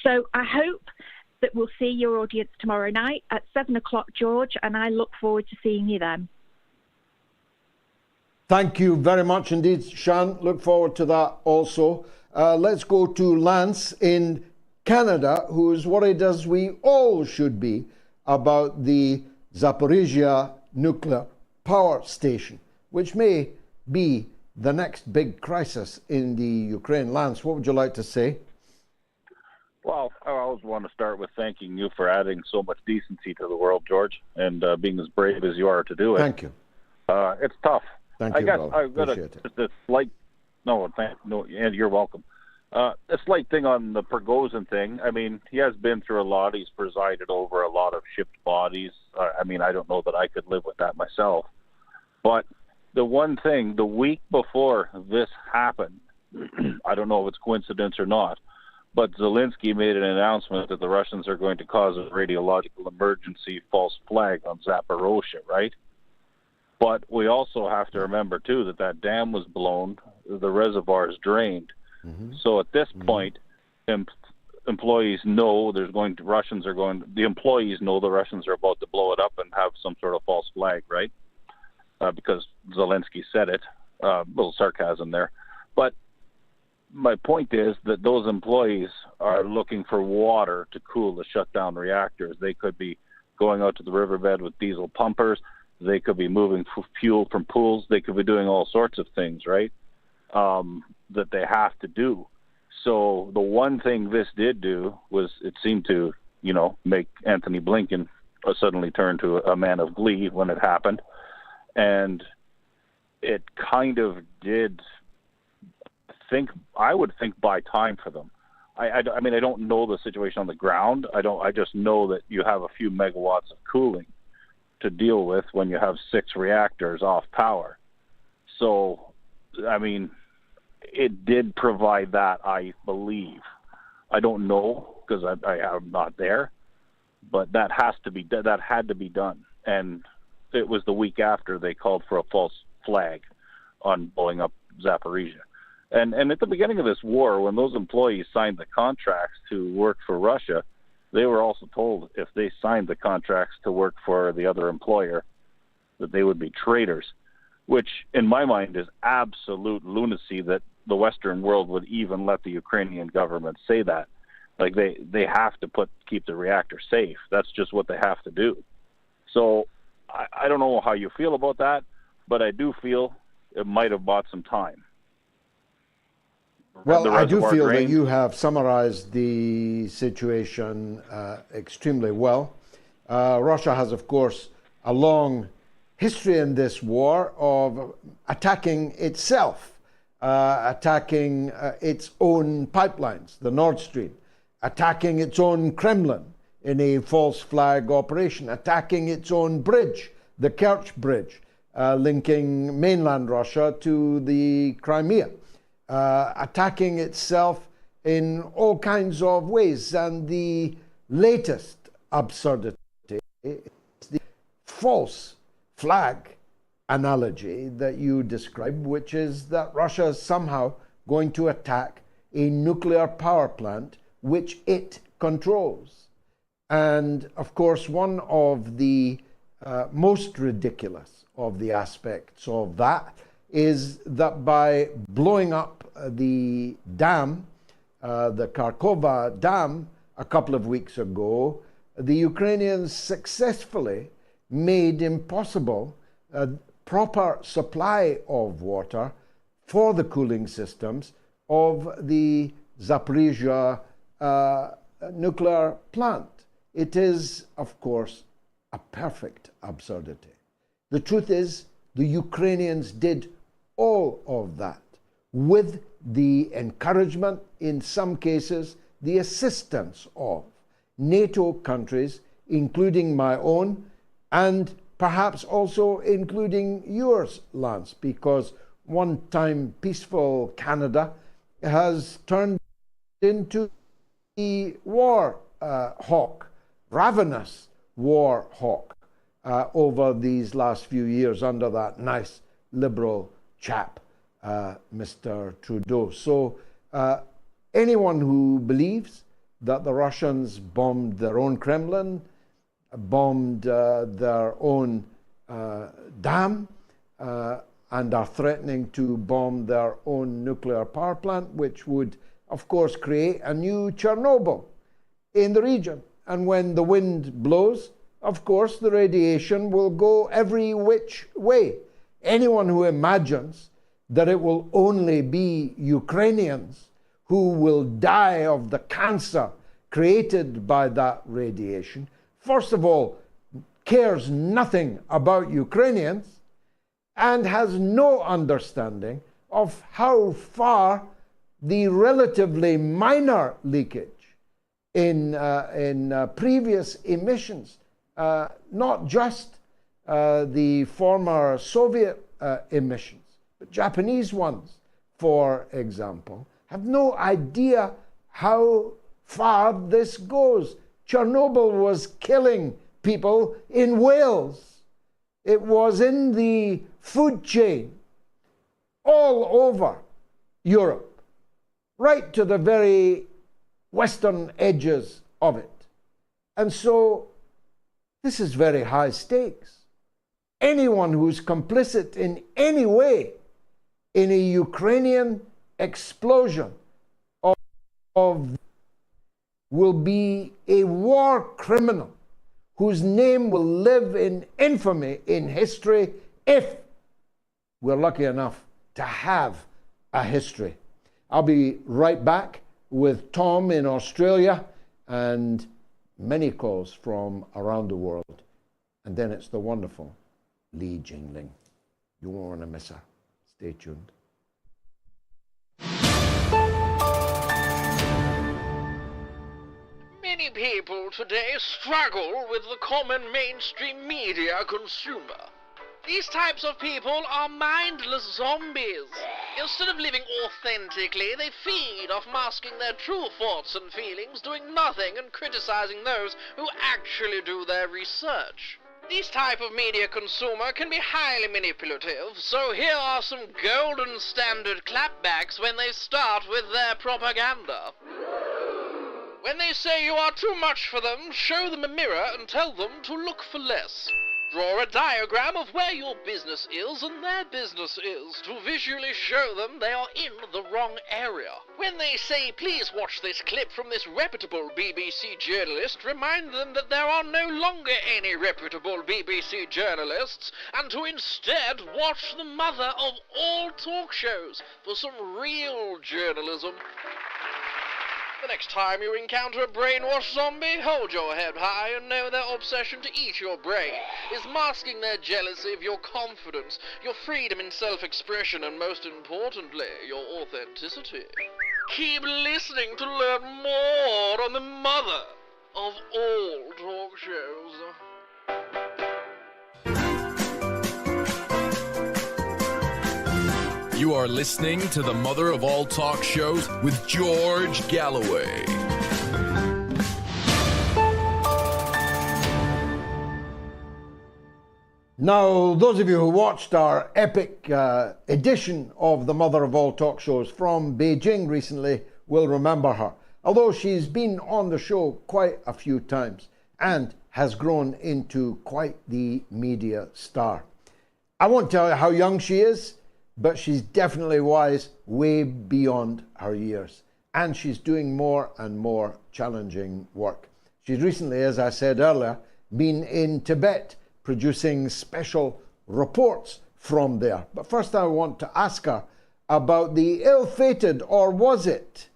So I hope that we'll see your audience tomorrow night at 7 o'clock, George, and I look forward to seeing you then. Thank you very much indeed, Shan. Look forward to that also. Let's go to Lance in Canada, who is worried, as we all should be, about the Zaporizhzhya nuclear power station, which may be the next big crisis in the Ukraine. Lance, what would you like to say? Well, I always want to start with thanking you for adding so much decency to the world, George, and being as brave as you are to do it. Thank you. It's tough. Thank I you, guess brother. I've got a slight, and you're welcome. A slight thing on the Prigozhin thing. I mean, he has been through a lot. He's presided over a lot of shipped bodies. I mean, I don't know that I could live with that myself. But the one thing, the week before this happened, I don't know if it's coincidence or not, but Zelensky made an announcement that the Russians are going to cause a radiological emergency false flag on Zaporizhzhya, right? But we also have to remember, too, that that dam was blown, the reservoir is drained. Mm-hmm. So at this point, employees know the employees know the Russians are about to blow it up and have some sort of false flag, right? Because Zelensky said it. A little sarcasm there. But my point is that those employees are looking for water to cool the shutdown reactors. They could be going out to the riverbed with diesel pumpers. They could be moving fuel from pools. They could be doing all sorts of things, right, that they have to do. So the one thing this did do was it seemed to, make Anthony Blinken suddenly turn to a man of glee when it happened. And it kind of did I would think buy time for them. I mean, I don't know the situation on the ground. I just know that you have a few megawatts of cooling to deal with when you have 6 reactors off power. So, I mean, it did provide that, I believe. I don't know because I'm not there, but that had to be done. And it was the week after they called for a false flag on blowing up Zaporizhzhya. And at the beginning of this war, when those employees signed the contracts to work for Russia, they were also told if they signed the contracts to work for the other employer that they would be traitors, which in my mind is absolute lunacy that the Western world would even let the Ukrainian government say that. Like they have to keep the reactor safe. That's just what they have to do. So I don't know how you feel about that, but I do feel it might have bought some time. Well, I do feel that you have summarized the situation extremely well. Russia has, of course, a long history in this war of attacking itself, attacking its own pipelines, the Nord Stream, attacking its own Kremlin in a false flag operation, attacking its own bridge, the Kerch Bridge, linking mainland Russia to the Crimea, attacking itself in all kinds of ways. And the latest absurdity is the false flag analogy that you described, which is that Russia is somehow going to attack a nuclear power plant which it controls. And of course, one of the most ridiculous of the aspects of that is that by blowing up the dam, the Kharkova dam, a couple of weeks ago, the Ukrainians successfully made impossible a proper supply of water for the cooling systems of the Zaporizhzhya nuclear plant. It is, of course, a perfect absurdity. The truth is, the Ukrainians did all of that with the encouragement, in some cases, the assistance of NATO countries, including my own, and perhaps also including yours, Lance, because one-time peaceful Canada has turned into the war hawk, ravenous war hawk, over these last few years under that nice liberal chap, Mr. Trudeau. So anyone who believes that the Russians bombed their own Kremlin, bombed their own dam, and are threatening to bomb their own nuclear power plant, which would, of course, create a new Chernobyl in the region. And when the wind blows, of course, the radiation will go every which way. Anyone who imagines that it will only be Ukrainians who will die of the cancer created by that radiation, first of all, cares nothing about Ukrainians and has no understanding of how far the relatively minor leakage in previous emissions, not just the former Soviet emissions, but Japanese ones, for example, have no idea how far this goes. Chernobyl was killing people in Wales. It was in the food chain all over Europe, right to the very western edges of it. And so this is very high stakes. Anyone who's complicit in any way in a Ukrainian explosion of will be a war criminal whose name will live in infamy in history if we're lucky enough to have a history. I'll be right back with Tom in Australia and many calls from around the world. And then it's the wonderful JINGJING. You won't want to miss her. Stay tuned. Many people today struggle with the common mainstream media consumer. These types of people are mindless zombies. Instead of living authentically, they feed off masking their true thoughts and feelings, doing nothing and criticizing those who actually do their research. These type of media consumer can be highly manipulative, so here are some golden standard clapbacks when they start with their propaganda. When they say you are too much for them, show them a mirror and tell them to look for less. Draw a diagram of where your business is and their business is to visually show them they are in the wrong area. When they say, please watch this clip from this reputable BBC journalist, remind them that there are no longer any reputable BBC journalists, and to instead watch the mother of all talk shows for some real journalism. The next time you encounter a brainwashed zombie, hold your head high and know their obsession to eat your brain is masking their jealousy of your confidence, your freedom in self-expression, and most importantly, your authenticity. Keep listening to learn more on the mother of all talk shows. You are listening to the mother of all talk shows with George Galloway. Now, those of you who watched our epic edition of the mother of all talk shows from Beijing recently will remember her, although she's been on the show quite a few times and has grown into quite the media star. I won't tell you how young she is, but she's definitely wise way beyond her years. And she's doing more and more challenging work. She's recently, as I said earlier, been in Tibet producing special reports from there. But first I want to ask her about the ill-fated, or was it,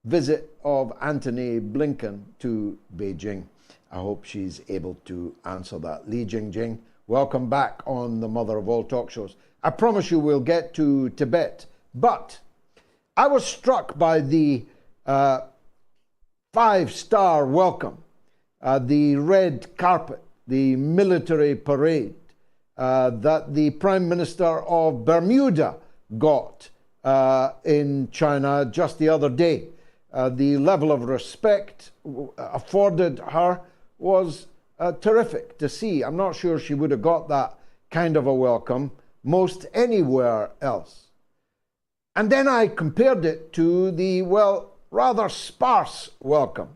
visit of Antony Blinken to Beijing. I hope she's able to answer that. Li Jingjing, welcome back on the mother of all talk shows. I promise you we'll get to Tibet, but I was struck by the five-star welcome, the red carpet, the military parade that the Prime Minister of Bermuda got in China just the other day. The level of respect afforded her was terrific to see. I'm not sure she would have got that kind of a welcome most anywhere else. And then I compared it to the, well, rather sparse welcome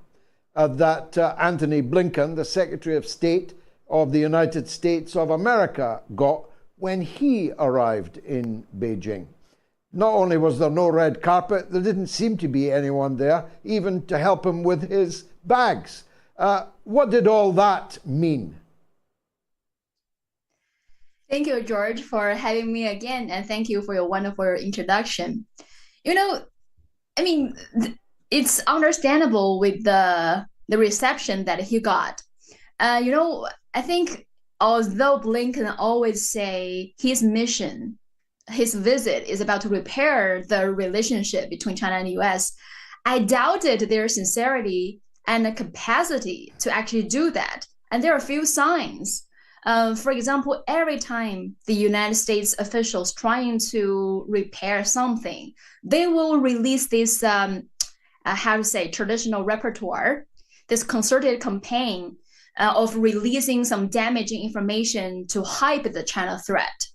that Antony Blinken, the Secretary of State of the United States of America, got when he arrived in Beijing. Not only was there no red carpet, there didn't seem to be anyone there, even to help him with his bags. What did all that mean? Thank you, George, for having me again, and thank you for your wonderful introduction. You know, I mean, it's understandable with the reception that he got. You know, I think although Blinken always say his mission, his visit is about to repair the relationship between China and the US, I doubted their sincerity and the capacity to actually do that. And there are a few signs. For example, every time the United States officials trying to repair something, they will release this, traditional repertoire, this concerted campaign of releasing some damaging information to hype the China threat.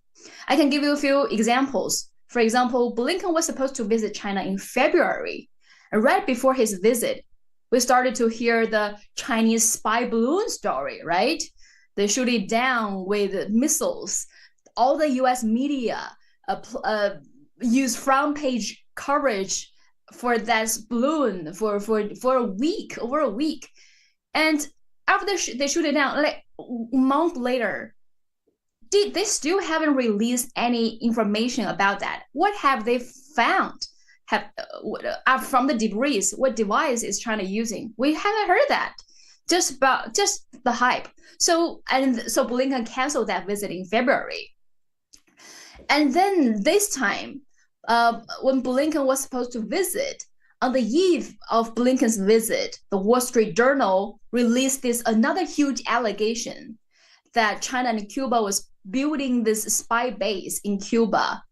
I can give you a few examples. For example, Blinken was supposed to visit China in February. And right before his visit, we started to hear the Chinese spy balloon story, right? They shoot it down with missiles. All the U.S. media use front page coverage for that balloon for a week, over a week. And after they shoot it down, like a month later, they still haven't released any information about that. What have they found? From the debris, what device is China using? We haven't heard that. Just the hype. So Blinken canceled that visit in February. And then this time, when Blinken was supposed to visit, on the eve of Blinken's visit, the Wall Street Journal released another huge allegation that China and Cuba was building this spy base in Cuba.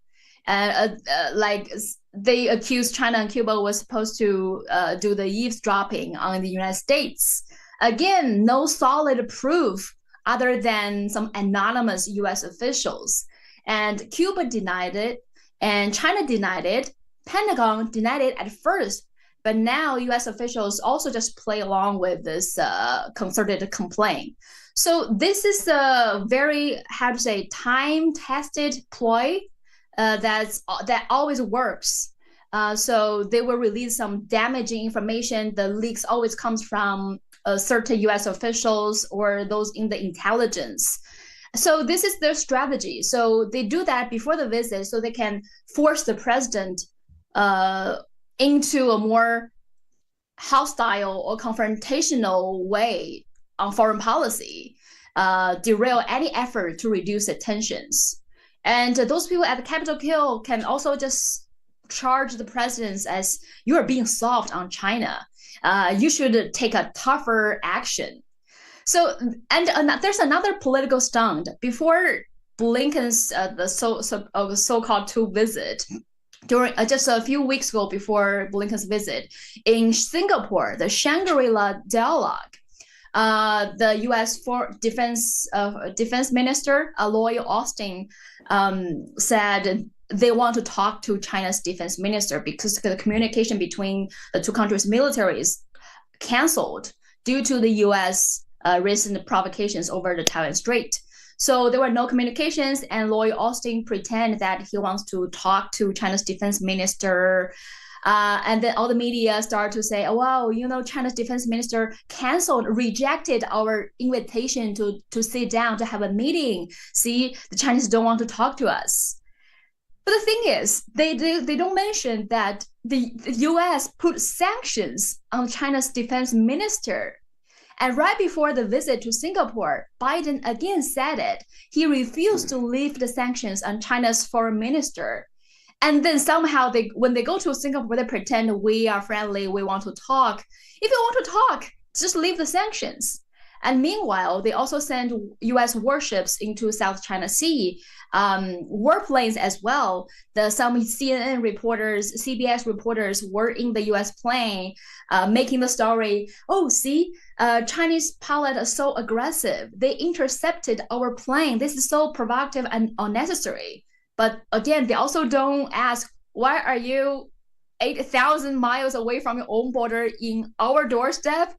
They accused China and Cuba was supposed to do the eavesdropping on the United States. Again, no solid proof other than some anonymous U.S. officials. And Cuba denied it, and China denied it. Pentagon denied it at first, But now U.S. officials also just play along with this concerted complaint. So this is a very, how to say, time-tested ploy that always works. So they will release some damaging information. The leaks always comes from certain U.S. officials or those in the intelligence. So this is their strategy. So they do that before the visit so they can force the president into a more hostile or confrontational way on foreign policy, derail any effort to reduce the tensions. And those people at the Capitol Hill can also just charge the presidents as you are being soft on China. You should take a tougher action. So, and there's another political stunt. Before Blinken's so-called two visit, during just a few weeks ago before Blinken's visit in Singapore, the Shangri-La dialogue, the U.S. Defense Minister Lloyd Austin said they want to talk to China's defense minister because the communication between the two countries' military is canceled due to the U.S. Recent provocations over the Taiwan Strait. So there were no communications, and Lloyd Austin pretended that he wants to talk to China's defense minister. And then all the media started to say, oh, wow, China's defense minister rejected our invitation to sit down to have a meeting. See, the Chinese don't want to talk to us. But the thing is, they don't mention that the U.S. put sanctions on China's defense minister. And right before the visit to Singapore, Biden again said it. He refused to lift the sanctions on China's foreign minister. And then somehow when they go to Singapore, they pretend we are friendly, we want to talk. If you want to talk, just leave the sanctions. And meanwhile, they also send U.S. warships into South China Sea, warplanes as well. Some CNN reporters, CBS reporters were in the U.S. plane, making the story, oh, see, Chinese pilot are so aggressive. They intercepted our plane. This is so provocative and unnecessary. But again, they also don't ask, why are you 8,000 miles away from your own border in our doorstep?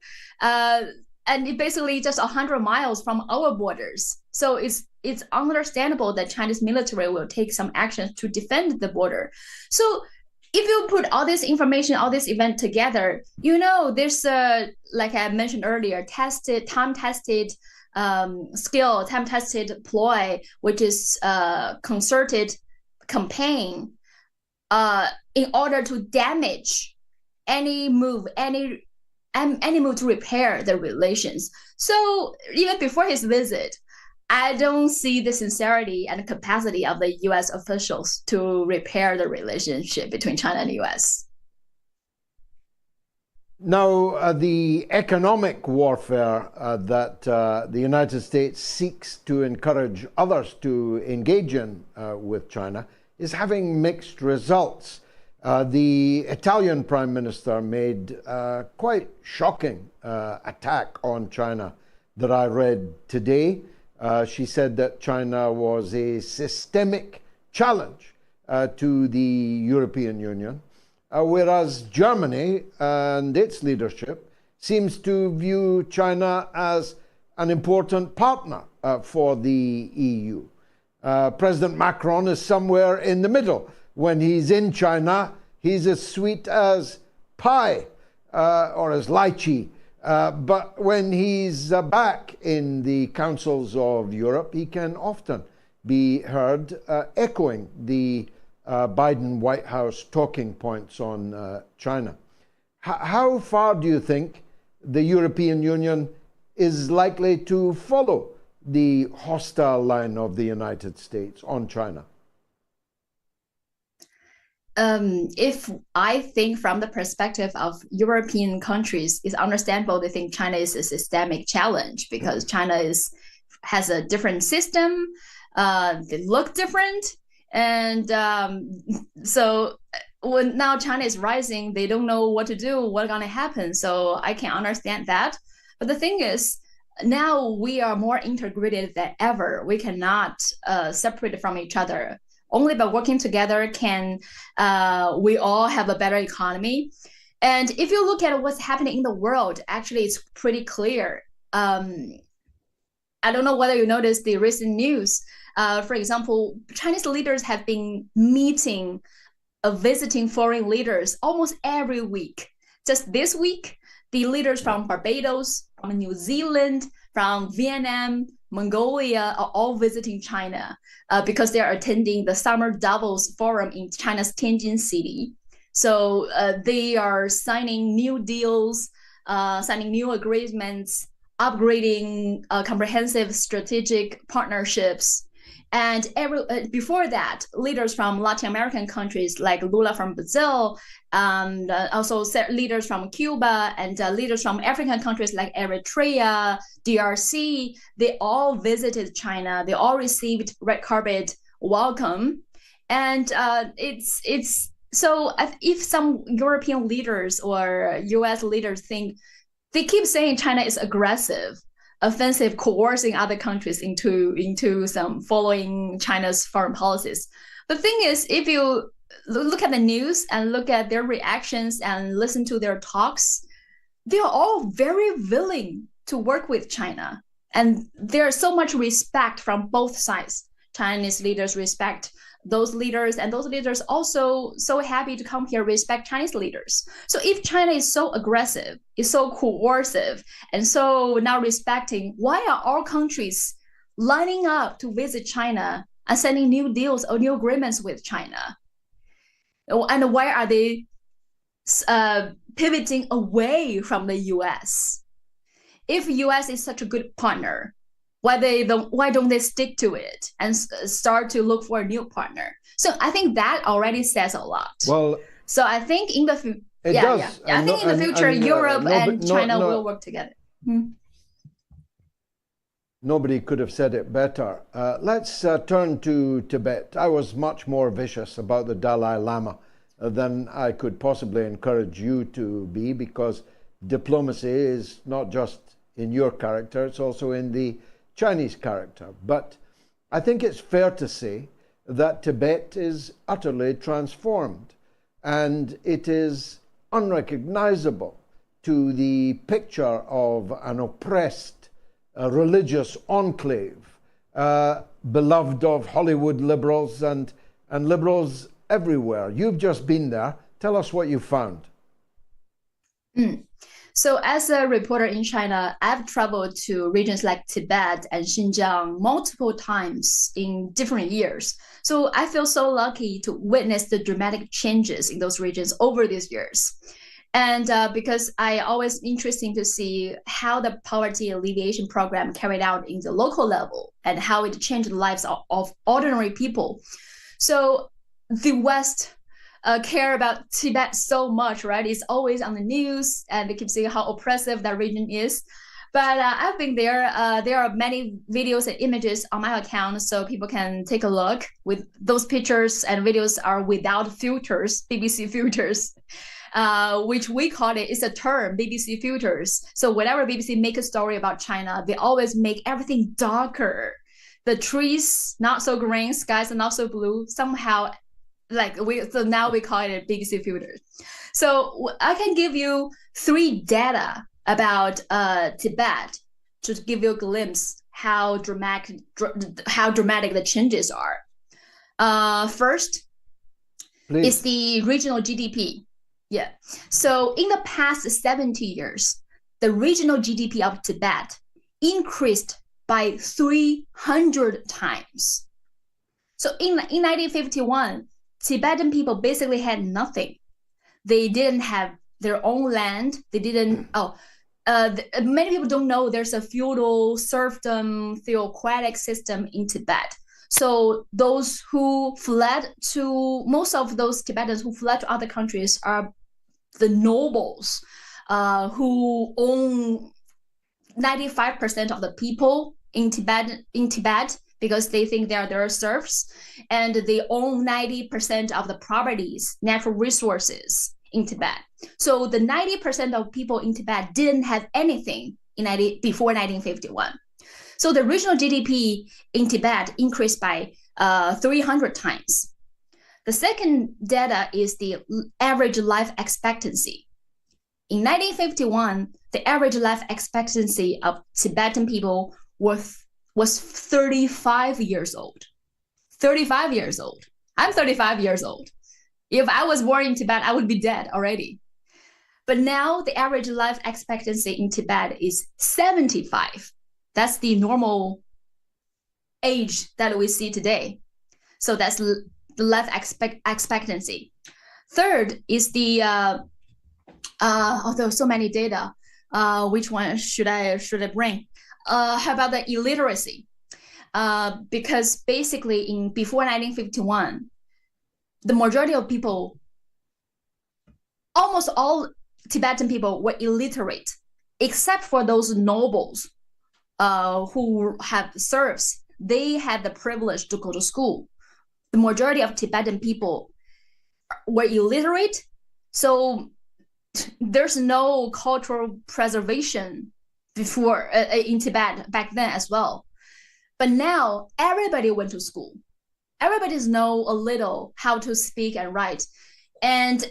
And it basically just 100 miles from our borders. So it's understandable that Chinese military will take some actions to defend the border. So if you put all this information, all this event together, there's like I mentioned earlier, time-tested skill, time-tested ploy, which is concerted campaign in order to damage any move to repair the relations. So even before his visit, I don't see the sincerity and capacity of the U.S. officials to repair the relationship between China and the U.S. Now, the economic warfare that the United States seeks to encourage others to engage in with China is having mixed results. The Italian Prime Minister made a quite shocking attack on China that I read today. She said that China was a systemic challenge to the European Union, whereas Germany and its leadership seems to view China as an important partner for the EU. President Macron is somewhere in the middle. When he's in China, he's as sweet as pie or as lychee. But when he's back in the councils of Europe, he can often be heard echoing the Biden White House talking points on China. How far do you think the European Union is likely to follow the hostile line of the United States on China? If I think from the perspective of European countries, it's understandable they think China is a systemic challenge because China has a different system, they look different, and so when now China is rising, they don't know what to do, what's going to happen. So I can understand that. But the thing is, now we are more integrated than ever. We cannot separate from each other. Only by working together can we all have a better economy. And if you look at what's happening in the world, actually, it's pretty clear. I don't know whether you noticed the recent news. For example, Chinese leaders have been meeting, visiting foreign leaders almost every week. Just this week, the leaders from Barbados, from New Zealand, from Vietnam, Mongolia are all visiting China because they are attending the Summer Davos Forum in China's Tianjin city. So they are signing new deals, signing new agreements, upgrading comprehensive strategic partnerships. And before that, leaders from Latin American countries like Lula from Brazil, and also leaders from Cuba, and leaders from African countries like Eritrea, DRC, they all visited China. They all received red carpet welcome. And it's so if some European leaders or US leaders think, they keep saying China is aggressive, offensive, coercing other countries into some following China's foreign policies. The thing is, if you look at the news and look at their reactions and listen to their talks, they are all very willing to work with China. And there's so much respect from both sides. Chinese leaders respect those leaders, and those leaders also so happy to come here, respect Chinese leaders. So if China is so aggressive, is so coercive, and so not respecting, why are all countries lining up to visit China and signing new deals or new agreements with China? And why are they pivoting away from the US? If US is such a good partner, why don't they stick to it and start to look for a new partner? So I think that already says a lot. Well, so I think in the I think in the future, Europe and China will work together. Nobody could have said it better. Let's turn to Tibet. I was much more vicious about the Dalai Lama than I could possibly encourage you to be, because diplomacy is not just in your character, it's also in the Chinese character. But I think it's fair to say that Tibet is utterly transformed, and it is unrecognizable to the picture of an oppressed religious enclave, beloved of Hollywood liberals and liberals everywhere. You've just been there. Tell us what you found. So as a reporter in China, I've traveled to regions like Tibet and Xinjiang multiple times in different years. So I feel so lucky to witness the dramatic changes in those regions over these years. And because I always interesting to see how the poverty alleviation program carried out in the local level and how it changed the lives of ordinary people. So the West care about Tibet so much, right? It's always on the news, and they keep saying how oppressive that region is. But I've been there. There are many videos and images on my account, so people can take a look. With those pictures and videos are without filters, BBC filters, which we call it. It's a term, BBC filters. So whenever BBC make a story about China, they always make everything darker. The trees not so green, skies are not so blue. Somehow. So now we call it BBC filters. So I can give you 3 data about Tibet to give you a glimpse how dramatic the changes are. First, is the regional GDP. Yeah. So in the past 70 years, the regional GDP of Tibet increased by 300 times. So in 1951. Tibetan people basically had nothing. They didn't have their own land. They didn't. Many people don't know there's a feudal serfdom theocratic system in Tibet. So most of those Tibetans who fled to other countries are the nobles, who own 95% of the people in Tibet. Because they think they are their serfs, and they own 90% of the properties, natural resources in Tibet. So the 90% of people in Tibet didn't have anything before 1951. So the regional GDP in Tibet increased by 300 times. The second data is the average life expectancy. In 1951, the average life expectancy of Tibetan people was 35 years old. 35 years old. I'm 35 years old. If I was born in Tibet, I would be dead already. But now the average life expectancy in Tibet is 75. That's the normal age that we see today. So that's the life expectancy. Third is the there are so many data. Which one should I bring? How about the illiteracy? Because basically before 1951, the majority of people, almost all Tibetan people were illiterate, except for those nobles who have serfs. They had the privilege to go to school. The majority of Tibetan people were illiterate, so there's no cultural preservation before in Tibet back then as well. But now everybody went to school. Everybody's know a little how to speak and write. And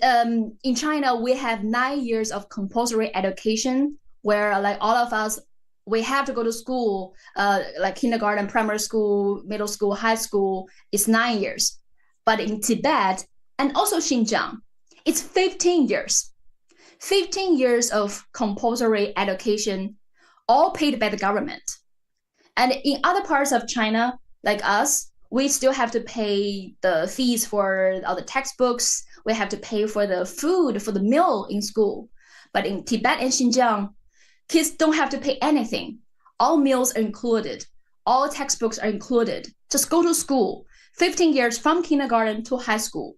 in China, we have 9 years of compulsory education, where like all of us, we have to go to school, like kindergarten, primary school, middle school, high school. It's 9 years. But in Tibet and also Xinjiang, it's 15 years. 15 years of compulsory education, all paid by the government. And in other parts of China, like us, we still have to pay the fees for all the textbooks. We have to pay for the food, for the meal in school. But in Tibet and Xinjiang, kids don't have to pay anything. All meals are included. All textbooks are included. Just go to school. 15 years from kindergarten to high school.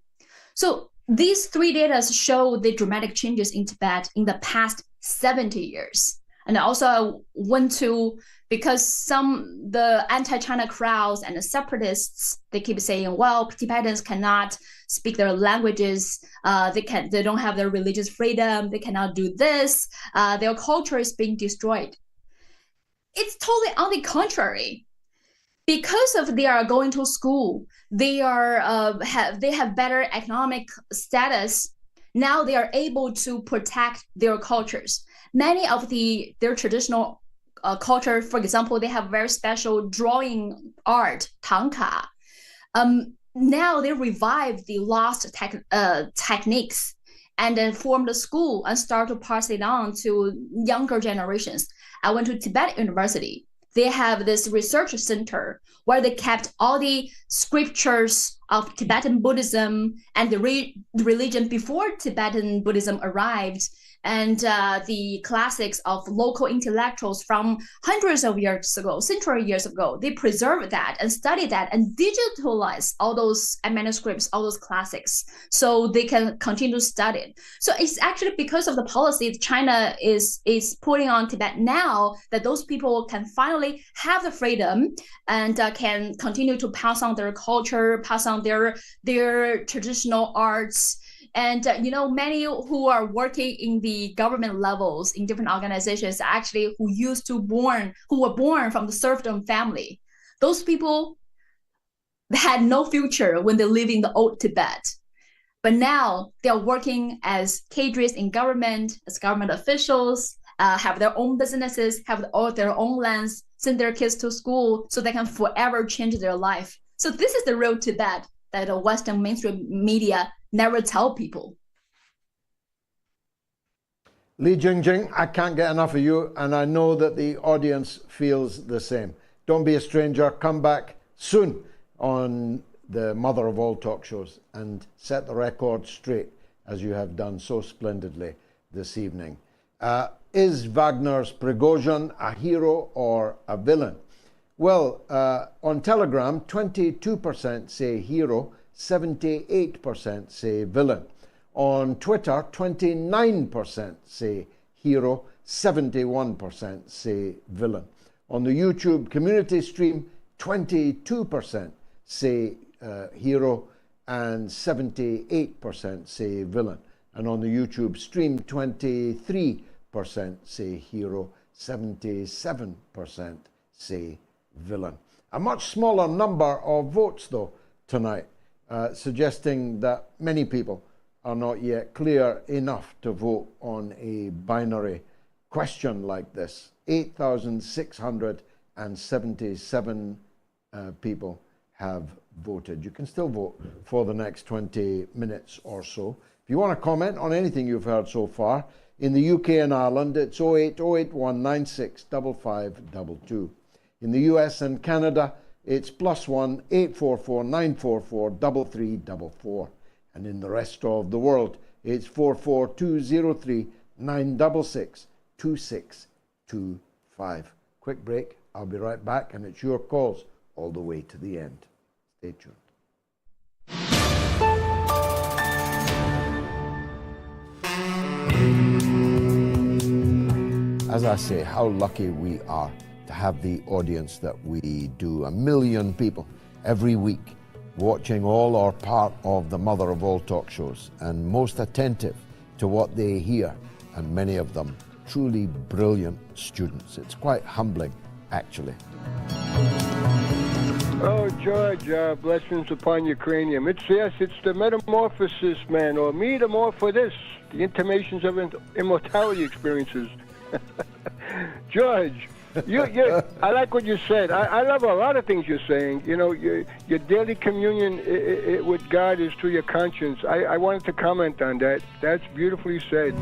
So these three data show the dramatic changes in Tibet in the past 70 years. And also I went to, because the anti-China crowds and the separatists, they keep saying, well, Tibetans cannot speak their languages, they don't have their religious freedom, they cannot do this, their culture is being destroyed. It's totally on the contrary. Because of they are going to school, they have better economic status. Now they are able to protect their cultures. Many of their traditional culture, for example, they have very special drawing art, tangka. Now they revive the lost techniques and then form the school and start to pass it on to younger generations. I went to Tibet University. They have this research center where they kept all the scriptures of Tibetan Buddhism and the religion before Tibetan Buddhism arrived, and the classics of local intellectuals from hundreds of years ago, century years ago. They preserve that and study that and digitalize all those manuscripts, all those classics, so they can continue to study it. So it's actually because of the policy that China is putting on Tibet now that those people can finally have the freedom and can continue to pass on their culture, pass on their traditional arts. And many who are working in the government levels in different organizations actually who were born from the serfdom family. Those people had no future when they live in the old Tibet. But now they are working as cadres in government, as government officials, have their own businesses, have their own lands, send their kids to school so they can forever change their life. So this is the real Tibet that the Western mainstream media never tell people. Li Jingjing, I can't get enough of you, and I know that the audience feels the same. Don't be a stranger. Come back soon on the mother of all talk shows and set the record straight, as you have done so splendidly this evening. Is Wagner's Prigozhin a hero or a villain? Well, on Telegram, 22% say hero, 78% say villain. On Twitter, 29% say hero, 71% say villain. On the YouTube community stream, 22% say hero and 78% say villain. And on the YouTube stream, 23% say hero, 77% say villain. A much smaller number of votes, though, tonight, suggesting that many people are not yet clear enough to vote on a binary question like this. 8,677 people have voted. You can still vote for the next 20 minutes or so. If you want to comment on anything you've heard so far, in the UK and Ireland, it's 08081965522. In the US and Canada, it's +1 844 944 3344. And in the rest of the world, it's 44203 966 2625. Quick break. I'll be right back, and it's your calls all the way to the end. Stay tuned. As I say, how lucky we are to have the audience that we do. 1 million people every week watching all or part of the mother of all talk shows, and most attentive to what they hear, and many of them truly brilliant students. It's quite humbling, actually. Oh, George, blessings upon Ukrainian. It's the metamorphosis, man, or metamorphosis, the intimations of immortality experiences. George, I like what you said. I love a lot of things you're saying. You know, your daily communion with God is through your conscience. I wanted to comment on that. That's beautifully said.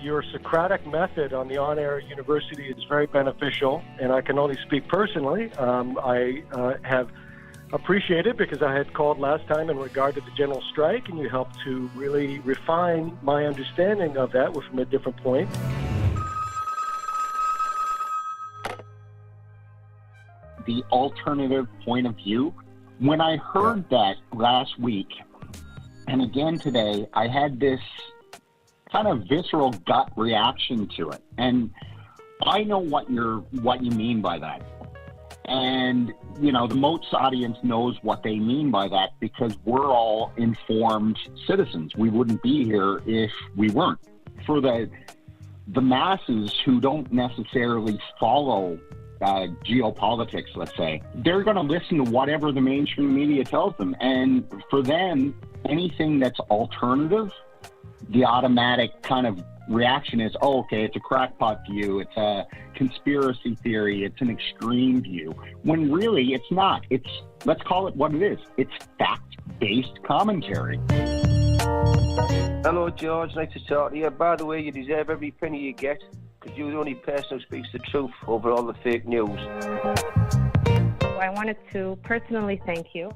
Your Socratic method on the on-air university is very beneficial, and I can only speak personally. I have appreciated, because I had called last time in regard to the general strike, and you helped to really refine my understanding of that from a different point. The alternative point of view. When I heard that last week, and again today, I had this kind of visceral gut reaction to it. And I know what you mean by that. And, you know, the Moats audience knows what they mean by that, because we're all informed citizens. We wouldn't be here if we weren't. For the masses who don't necessarily follow geopolitics, let's say, they're going to listen to whatever the mainstream media tells them. And for them, anything that's alternative, the automatic kind of reaction is, oh, okay, it's a crackpot view, it's a conspiracy theory, it's an extreme view, when really it's not. Let's call it what it is. It's fact-based commentary. Hello, George. Nice to talk to you. By the way, you deserve every penny you get, because you're the only person who speaks the truth over all the fake news. I wanted to personally thank you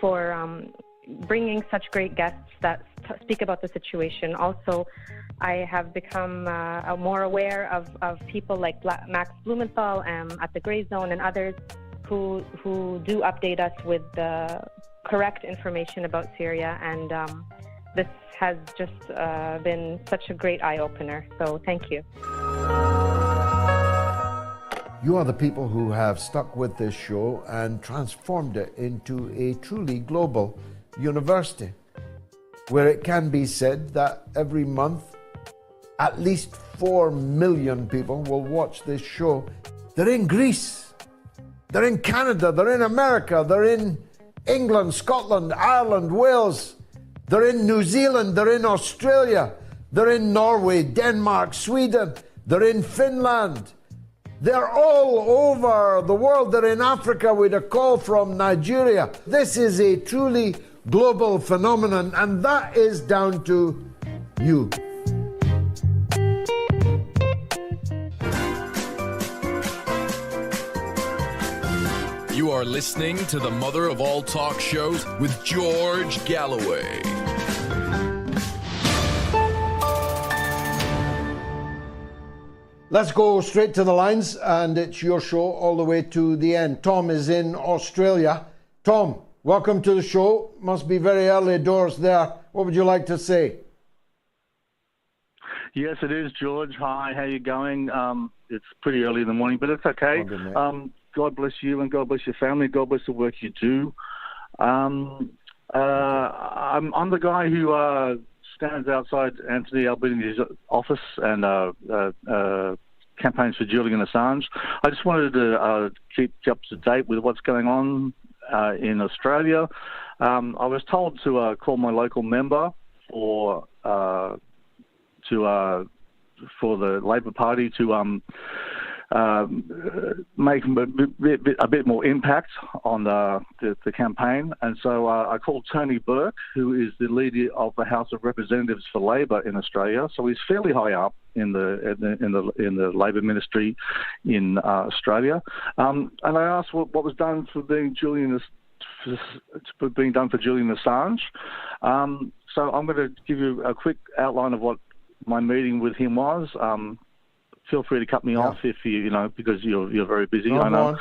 for bringing such great guests that speak about the situation. Also, I have become more aware of people like Max Blumenthal at the Gray Zone and others who do update us with the correct information about Syria, and this has just been such a great eye-opener, so thank you. You are the people who have stuck with this show and transformed it into a truly global university, where it can be said that every month at least 4 million people will watch this show. They're in Greece, they're in Canada, they're in America, they're in England, Scotland, Ireland, Wales, they're in New Zealand, they're in Australia, they're in Norway, Denmark, Sweden, they're in Finland. They're all over the world. They're in Africa with a call from Nigeria. This is a truly global phenomenon, and that is down to you. You are listening to the mother of all talk shows with George Galloway. Let's go straight to the lines, and it's your show all the way to the end. Tom is in Australia. Tom, welcome to the show. Must be very early doors there. What would you like to say? Yes, it is, George. Hi, how you going? It's pretty early in the morning, but it's okay. God bless you, and God bless your family. God bless the work you do. I'm the guy who stands outside Anthony Albanese office and campaigns for Julian Assange. I just wanted to keep you up to date with what's going on in Australia. I was told to call my local member for the Labor Party to make a bit more impact on the campaign. And so I called Tony Burke, who is the leader of the House of Representatives for Labor in Australia. So he's fairly high up in the Labor ministry in Australia. And I asked what was done for being Julian Assange. So I'm going to give you a quick outline of what my meeting with him was. Feel free to cut me off if because you're very busy. I know.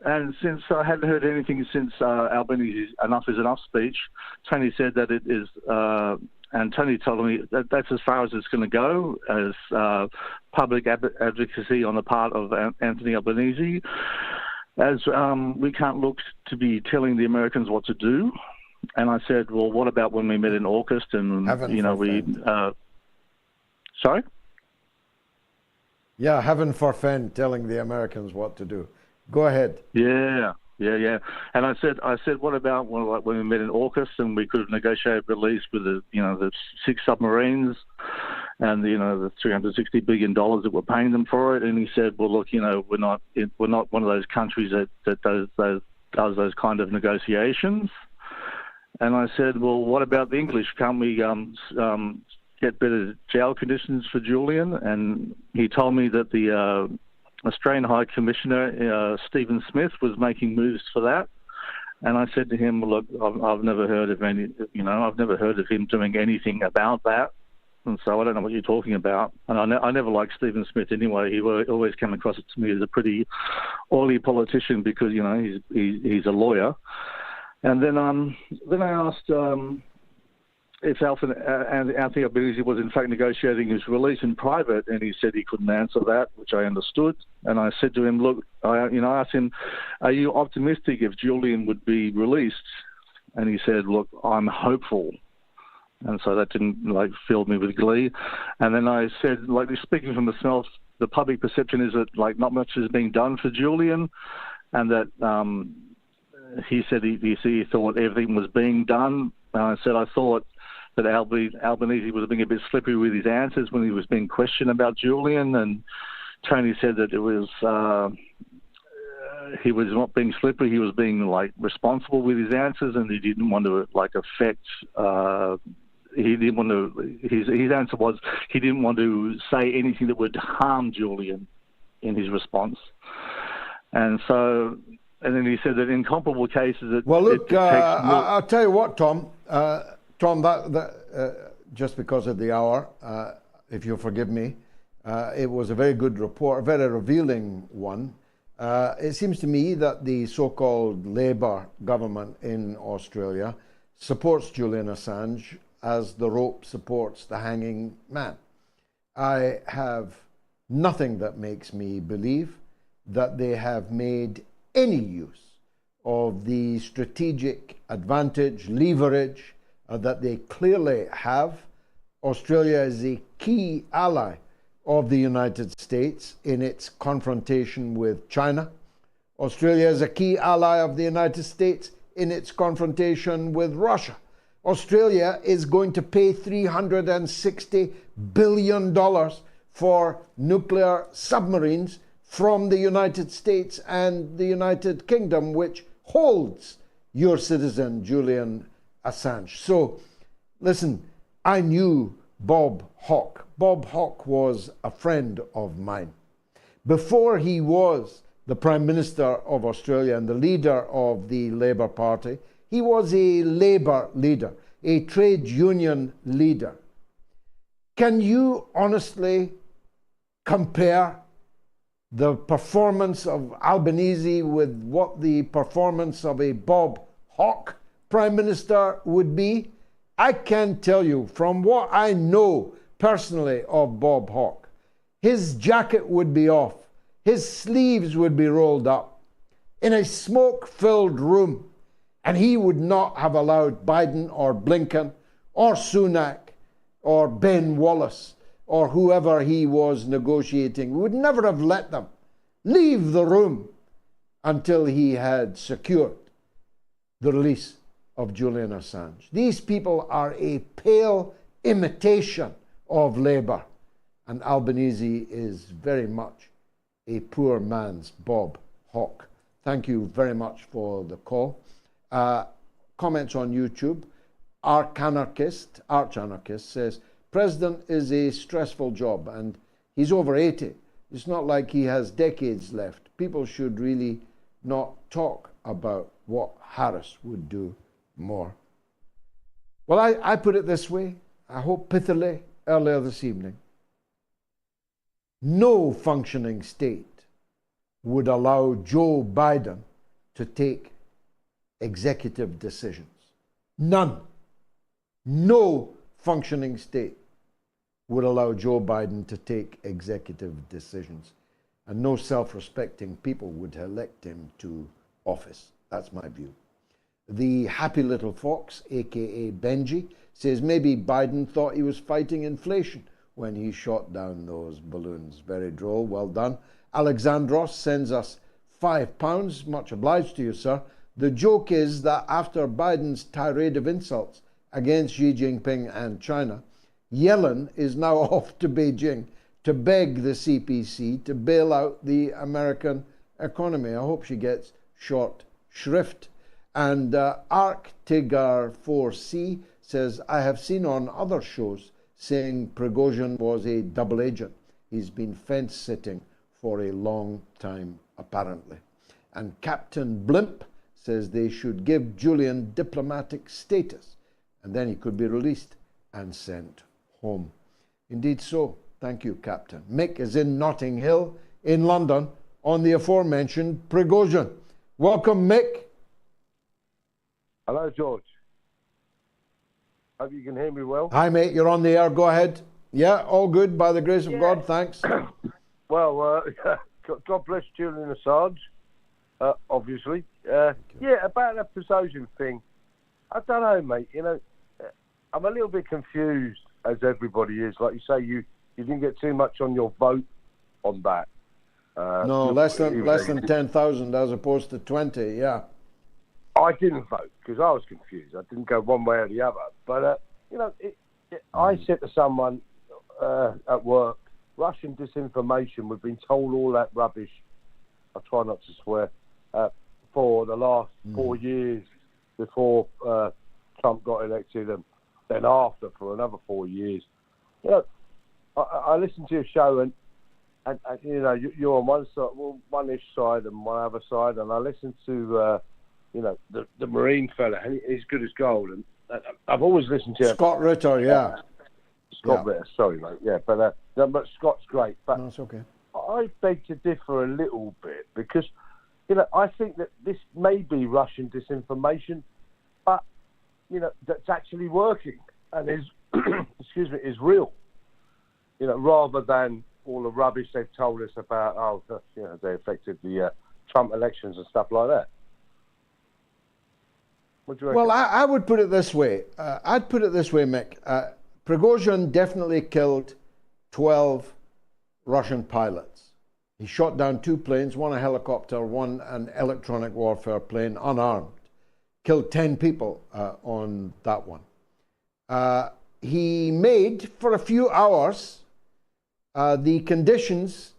And since I hadn't heard anything since Albanese's "Enough is Enough" speech, Tony said that it is, and Tony told me that that's as far as it's going to go as public advocacy on the part of Anthony Albanese, as we can't look to be telling the Americans what to do. And I said, well, what about when we met in August and sorry? Yeah, heaven forfend telling the Americans what to do. Go ahead. Yeah. And I said, what about when we met in August and we could have negotiated release with the 6 submarines and the $360 billion that we're paying them for it? And he said, well, look, we're not one of those countries that does those kind of negotiations. And I said, well, what about the English? Can't we get better jail conditions for Julian? And he told me that the Australian High Commissioner, Stephen Smith, was making moves for that. And I said to him, look, I've never heard of I've never heard of him doing anything about that. And so I don't know what you're talking about. And I never liked Stephen Smith anyway. He always came across to me as a pretty oily politician because, he's a lawyer. And then I asked if Anthony Albanese was in fact negotiating his release in private, and he said he couldn't answer that, which I understood. And I said to him, look, I asked him, are you optimistic if Julian would be released? And he said, look, I'm hopeful. And so that didn't fill me with glee. And then I said, speaking for myself, the public perception is that not much is being done for Julian, and that he said he thought everything was being done. And I said I thought that Albanese was being a bit slippery with his answers when he was being questioned about Julian. And Tony said that it was he was not being slippery. He was being responsible with his answers, and he didn't want to affect. He didn't want to. His answer was he didn't want to say anything that would harm Julian in his response. And so. And then he said that in comparable cases... Well, look, I'll tell you what, Tom. Tom, that just because of the hour, if you'll forgive me, it was a very good report, a very revealing one. It seems to me that the so-called Labour government in Australia supports Julian Assange as the rope supports the hanging man. I have nothing that makes me believe that they have made any use of the strategic advantage, leverage that they clearly have. Australia is a key ally of the United States in its confrontation with China. Australia is a key ally of the United States in its confrontation with Russia. Australia is going to pay $360 billion for nuclear submarines from the United States and the United Kingdom, which holds your citizen, Julian Assange. So, listen, I knew Bob Hawke. Bob Hawke was a friend of mine. Before he was the Prime Minister of Australia and the leader of the Labour Party, he was a Labour leader, a trade union leader. Can you honestly compare the performance of Albanese with what the performance of a Bob Hawke Prime Minister would be? I can tell you from what I know personally of Bob Hawke, his jacket would be off, his sleeves would be rolled up in a smoke-filled room, and he would not have allowed Biden or Blinken or Sunak or Ben Wallace or whoever he was negotiating, would never have let them leave the room until he had secured the release of Julian Assange. These people are a pale imitation of Labour, and Albanese is very much a poor man's Bob Hawke. Thank you very much for the call. Comments on YouTube. Arch-anarchist says, President is a stressful job and he's over 80. It's not like he has decades left. People should really not talk about what Harris would do more. Well, I put it this way, I hope pithily, earlier this evening. No functioning state would allow Joe Biden to take executive decisions. None. No functioning state would allow Joe Biden to take executive decisions. And no self-respecting people would elect him to office. That's my view. The happy little fox, aka Benji, says maybe Biden thought he was fighting inflation when he shot down those balloons. Very droll, well done. Alexandros sends us £5. Much obliged to you, sir. The joke is that after Biden's tirade of insults against Xi Jinping and China, Yellen is now off to Beijing to beg the CPC to bail out the American economy. I hope she gets short shrift. And ArcTigar4C says, I have seen on other shows saying Prigozhin was a double agent. He's been fence-sitting for a long time, apparently. And Captain Blimp says they should give Julian diplomatic status, and then he could be released and sent home. Indeed so. Thank you, Captain. Mick is in Notting Hill, in London, on the aforementioned Prigozhin. Welcome, Mick. Hello, George. Hope you can hear me well. Hi, mate. You're on the air. Go ahead. Yeah, all good, by the grace of God. Thanks. Well, God bless Julian Assange, obviously. Yeah, about that prigozhin thing. I don't know, mate. You know, I'm a little bit confused, as everybody is. Like you say, you didn't get too much on your vote on that. No, less than 10,000 as opposed to 20. Yeah. I didn't vote because I was confused. I didn't go one way or the other. But you know, I said to someone at work, Russian disinformation. We've been told all that rubbish. I try not to swear. For the last 4 years before Trump got elected, and then after for another 4 years. You know, I listened to your show, and you know, you're on one side, well, one-ish side, and one other side, and I listened to you know, the Marine fella, and he's good as gold. And I've always listened to Scott Ritter, yeah. Scott Ritter, sorry, mate. Yeah, but Scott's great. But no, it's okay. I beg to differ a little bit because, you know, I think that this may be Russian disinformation, but, you know, that's actually working and is, excuse me, is real. You know, rather than all the rubbish they've told us about, you know, they affected the Trump elections and stuff like that. Well, I would put it this way. I'd put it this way, Mick. Prigozhin definitely killed 12 Russian pilots. He shot down 2 planes, one a helicopter, one an electronic warfare plane, unarmed. Killed 10 people on that one. He made, for a few hours, the conditions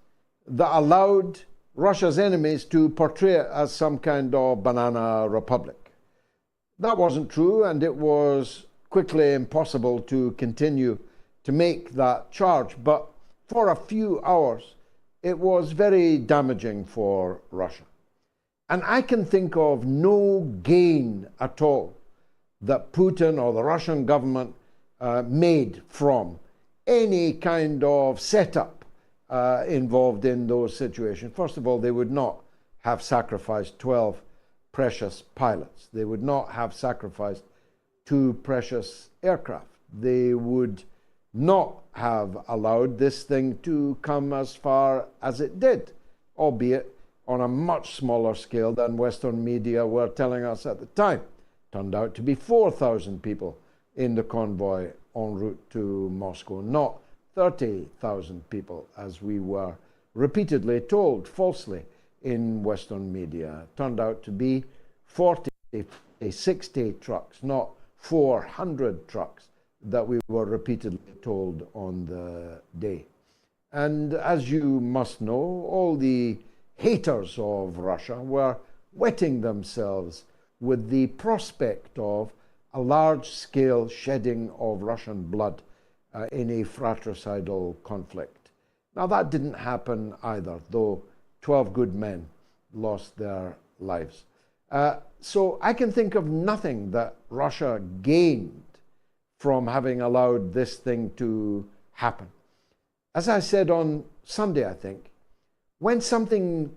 that allowed Russia's enemies to portray it as some kind of banana republic. That wasn't true, and it was quickly impossible to continue to make that charge. But for a few hours, it was very damaging for Russia. And I can think of no gain at all that Putin or the Russian government made from any kind of setup involved in those situations. First of all, they would not have sacrificed 12 precious pilots. They would not have sacrificed 2 precious aircraft. They would not have allowed this thing to come as far as it did, albeit on a much smaller scale than Western media were telling us at the time. Turned out to be 4,000 people in the convoy en route to Moscow, not 30,000 people, as we were repeatedly told falsely in Western media. Turned out to be 60 trucks, not 400 trucks that we were repeatedly told on the day. And as you must know, all the haters of Russia were wetting themselves with the prospect of a large-scale shedding of Russian blood in a fratricidal conflict. Now, that didn't happen either, though 12 good men lost their lives. So I can think of nothing that Russia gained from having allowed this thing to happen. As I said on Sunday, I think, when something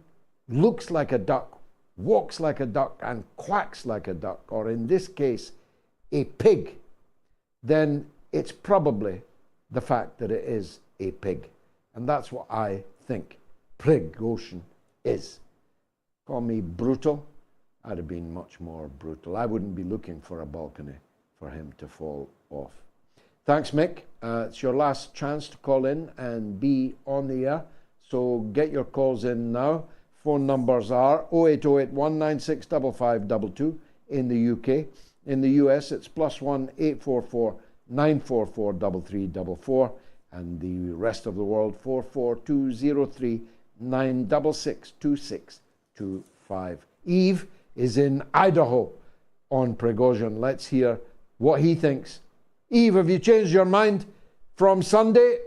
looks like a duck, walks like a duck, and quacks like a duck, or in this case, a pig, then it's probably the fact that it is a pig. And that's what I think prigozhin is. Call me brutal. I'd have been much more brutal. I wouldn't be looking for a balcony for him to fall off. Thanks, Mick. It's your last chance to call in and be on the air. So get your calls in now. Phone numbers are 08081 965522 in the UK. In the US, it's +1 844 944 3344. And the rest of the world, 44203 966 2625. Eve is in Idaho on Prigozhin. Let's hear what he thinks. Eve, have you changed your mind from Sunday?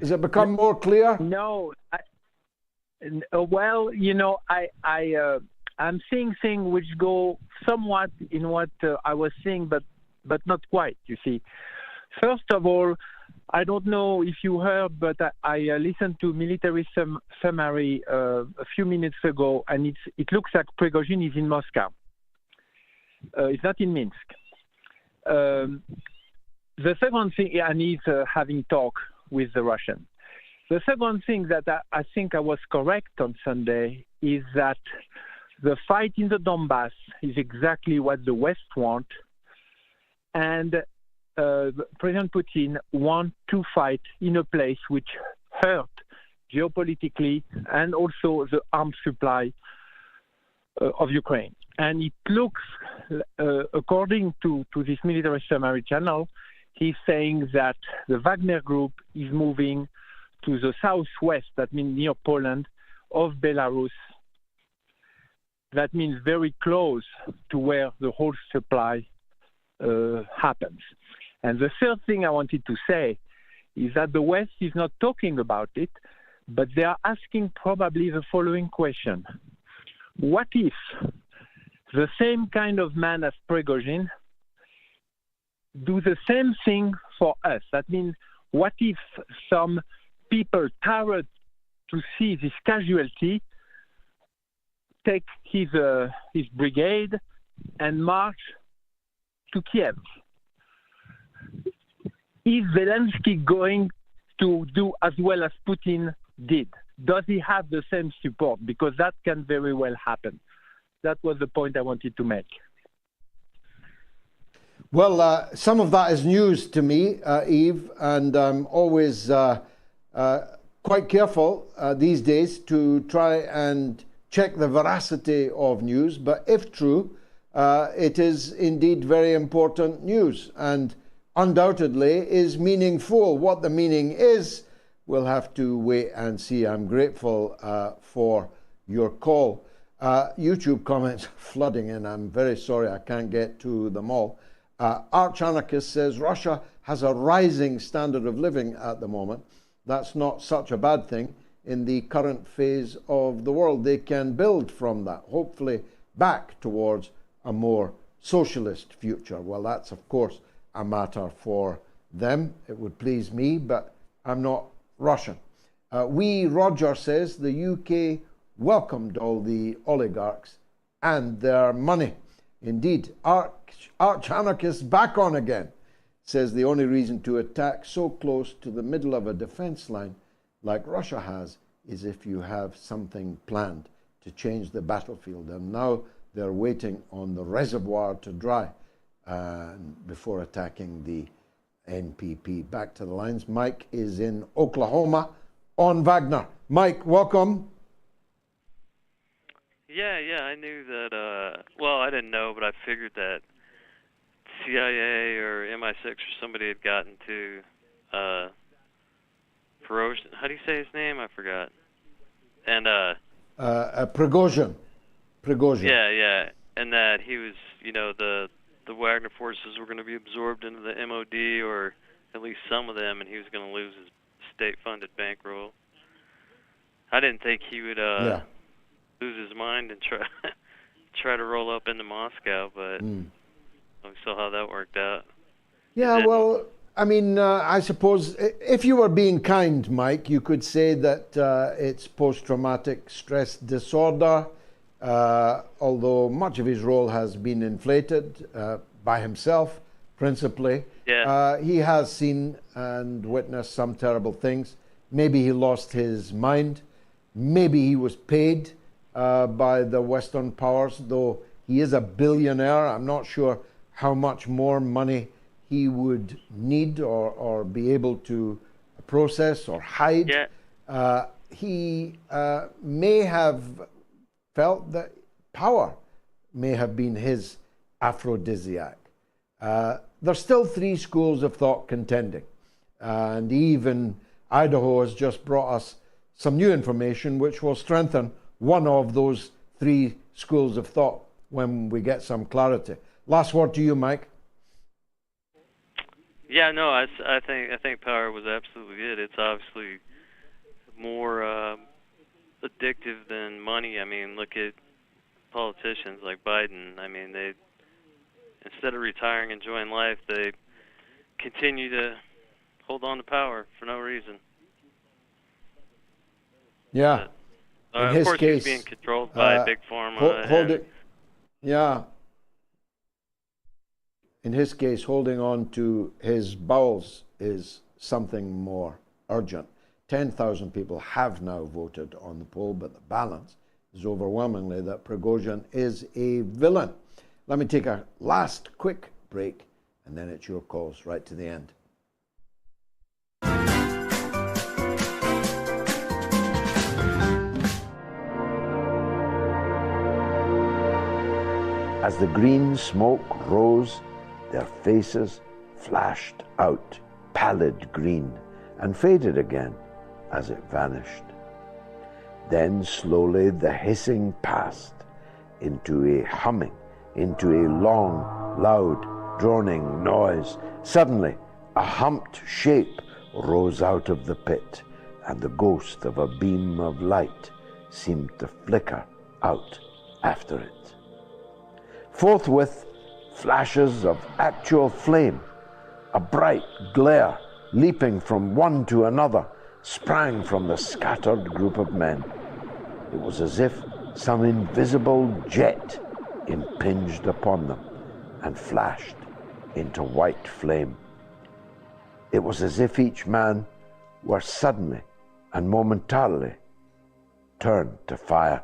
Has it become more clear? No. Well, you know, I'm seeing things which go somewhat in what I was seeing, but not quite, you see. First of all, I don't know if you heard, but I listened to military summary a few minutes ago, and it looks like Prigozhin is in Moscow. It's not in Minsk. The second thing, and he's having talk with the Russian. The second thing that I think I was correct on Sunday is that the fight in the Donbass is exactly what the West want, and President Putin wants to fight in a place which hurt geopolitically and also the arms supply of Ukraine. And it looks, according to this military summary channel, he's saying that the Wagner group is moving to the southwest, that means near Poland, of Belarus. That means very close to where the whole supply happens. And the third thing I wanted to say is that the West is not talking about it, but they are asking probably the following question. What if the same kind of man as Prigozhin do the same thing for us? That means, what if some people tired to see this casualty take his brigade and march to Kiev? Is Zelensky going to do as well as Putin did? Does he have the same support? Because that can very well happen. That was the point I wanted to make. Well, some of that is news to me, Eve, and I'm always quite careful these days to try and check the veracity of news. But if true, it is indeed very important news, and undoubtedly is meaningful. What the meaning is, we'll have to wait and see. I'm grateful for your call. YouTube comments flooding in. I'm very sorry I can't get to them all. Arch-anarchist says Russia has a rising standard of living at the moment. That's not such a bad thing in the current phase of the world. They can build from that, hopefully back towards a more socialist future. Well, that's of course a matter for them. It would please me, but I'm not Russian. Roger says the UK welcomed all the oligarchs and their money. Indeed, arch-anarchist back on again. Says the only reason to attack so close to the middle of a defense line like Russia has is if you have something planned to change the battlefield. And now they're waiting on the reservoir to dry before attacking the NPP. Back to the lines. Mike is in Oklahoma on Wagner. Mike, welcome. Yeah, I knew that, well, I didn't know, but I figured that CIA or MI6 or somebody had gotten to Prigozhin. How do you say his name? I forgot. And Prigozhin. Yeah, and that he was, the Wagner forces were going to be absorbed into the MOD, or at least some of them, and he was going to lose his state-funded bankroll. I didn't think he would lose his mind and try to roll up into Moscow, but we saw how that worked out. Yeah, well, I mean, I suppose if you were being kind, Mike, you could say that it's post-traumatic stress disorder, although much of his role has been inflated by himself, principally. Yeah. He has seen and witnessed some terrible things. Maybe he lost his mind. Maybe he was paid by the Western powers, though he is a billionaire. I'm not sure how much more money he would need or be able to process or hide. Yeah. He may have felt that power may have been his aphrodisiac. There's still three schools of thought contending. And even Idaho has just brought us some new information which will strengthen one of those three schools of thought when we get some clarity. Last word to you, Mike. Yeah, no, I think power was absolutely it. It's obviously more addictive than money. I mean, look at politicians like Biden. I mean, they, instead of retiring and enjoying life, they continue to hold on to power for no reason. Yeah. Of course, he's being controlled by Big Pharma. Yeah. In his case, holding on to his bowels is something more urgent. 10,000 people have now voted on the poll, but the balance is overwhelmingly that Prigozhin is a villain. Let me take a last quick break, and then it's your calls right to the end. As the green smoke rose, their faces flashed out, pallid green, and faded again as it vanished. Then slowly the hissing passed into a humming, into a long, loud, droning noise. Suddenly, a humped shape rose out of the pit, and the ghost of a beam of light seemed to flicker out after it. Forthwith, flashes of actual flame, a bright glare leaping from one to another, sprang from the scattered group of men. It was as if some invisible jet impinged upon them and flashed into white flame. It was as if each man were suddenly and momentarily turned to fire.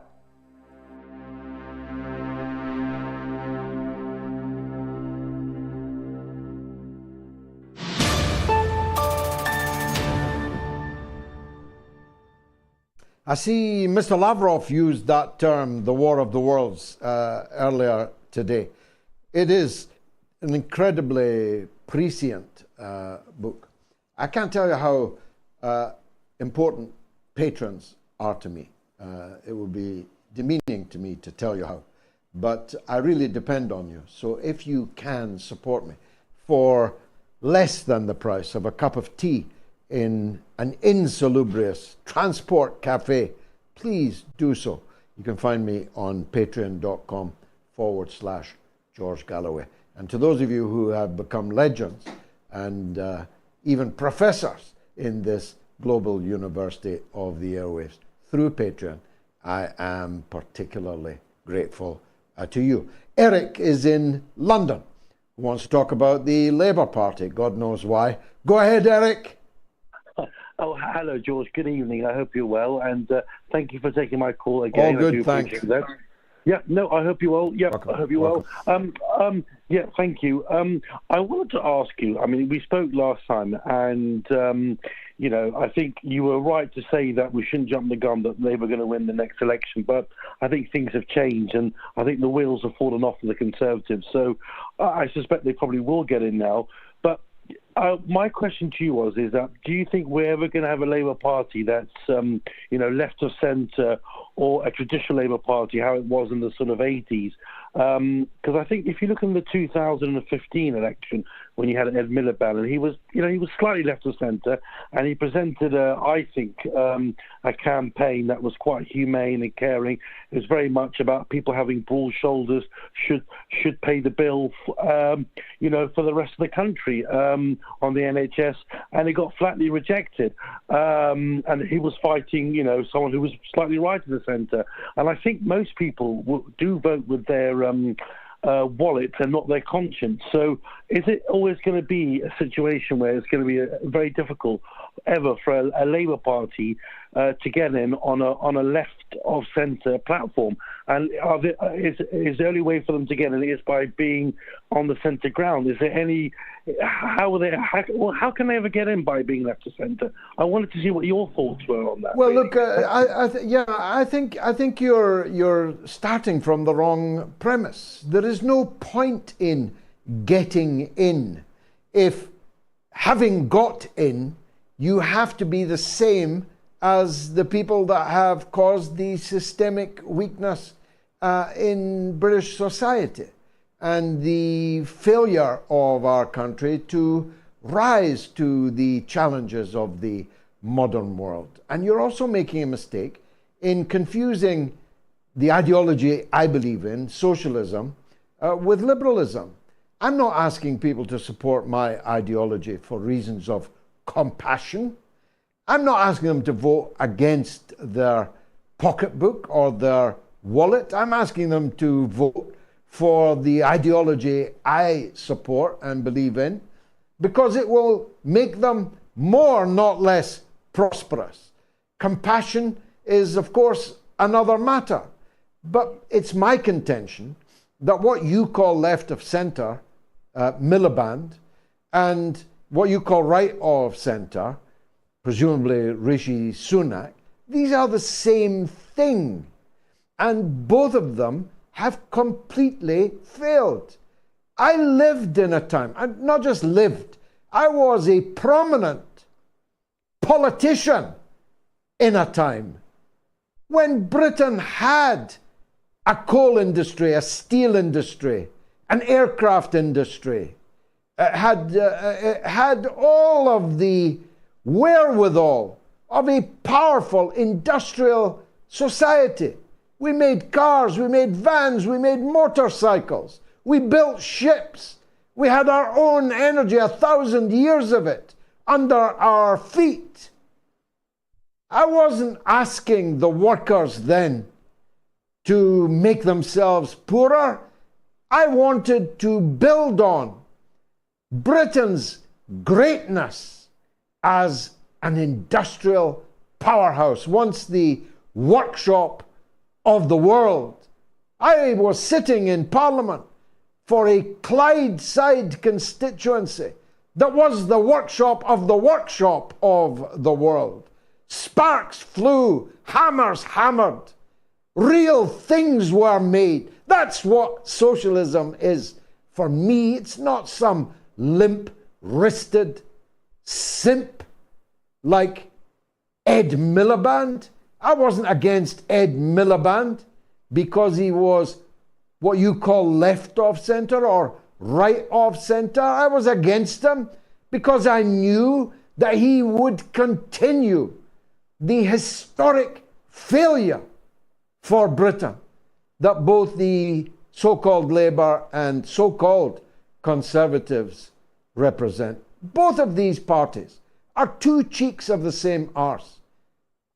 I see Mr. Lavrov used that term, the War of the Worlds, earlier today. It is an incredibly prescient book. I can't tell you how important patrons are to me. It would be demeaning to me to tell you how, but I really depend on you. So if you can support me for less than the price of a cup of tea in an insalubrious transport cafe, please do so. You can find me on patreon.com/George Galloway. And to those of you who have become legends and even professors in this global university of the airwaves through Patreon, I am particularly grateful to you. Eric is in London, who wants to talk about the Labour Party. God knows why. Go ahead, Eric. Oh, hello, George. Good evening. I hope you're well, and thank you for taking my call again. All good, I do thanks. appreciate that. Yeah, no, I hope you're well. Yeah, Welcome. I hope you're well. Yeah, thank you. I wanted to ask you, I mean, we spoke last time, and I think you were right to say that we shouldn't jump the gun that they were going to win the next election, but I think things have changed, and I think the wheels have fallen off for the Conservatives. So I suspect they probably will get in now. But my question to you is that do you think we're ever going to have a Labour Party that's, left of centre, or a traditional Labour Party, how it was in the sort of 80s? Because I think if you look in the 2015 election, when you had Ed Miliband, and he was slightly left of centre, and he presented, a campaign that was quite humane and caring. It was very much about people having broad shoulders, should pay the bill, for the rest of the country on the NHS, and it got flatly rejected. And he was fighting, someone who was slightly right in the centre. And I think most people do vote with their wallet and not their conscience. So is it always going to be a situation where it's going to be very difficult ever for a Labour Party to get in on a left of centre platform? And is the only way for them to get in is by being on the centre ground? Is there any how can they ever get in by being left of centre? I wanted to see what your thoughts were on that. Well, look, I think you're starting from the wrong premise. There is no point in getting in if, having got in, you have to be the same as the people that have caused the systemic weakness in British society and the failure of our country to rise to the challenges of the modern world. And you're also making a mistake in confusing the ideology I believe in, socialism, with liberalism. I'm not asking people to support my ideology for reasons of compassion. I'm not asking them to vote against their pocketbook or their wallet. I'm asking them to vote for the ideology I support and believe in, because it will make them more, not less, prosperous. Compassion is, of course, another matter. But it's my contention that what you call left of centre, Miliband, and what you call right of centre, presumably Rishi Sunak, these are the same thing. And both of them have completely failed. I lived in a time, and not just lived, I was a prominent politician in a time when Britain had a coal industry, a steel industry, an aircraft industry, had all of the wherewithal of a powerful industrial society. We made cars, we made vans, we made motorcycles, we built ships. We had our own energy, 1,000 years of it, under our feet. I wasn't asking the workers then to make themselves poorer. I wanted to build on Britain's greatness as an industrial powerhouse, once the workshop of the world. I was sitting in Parliament for a Clydeside constituency that was the workshop of the world. Sparks flew, hammers hammered, real things were made. That's what socialism is for me. It's not some limp-wristed simp like Ed Miliband. I wasn't against Ed Miliband because he was what you call left of centre or right of centre. I was against him because I knew that he would continue the historic failure for Britain that both the so-called Labour and so-called Conservatives represent. Both of these parties are two cheeks of the same arse.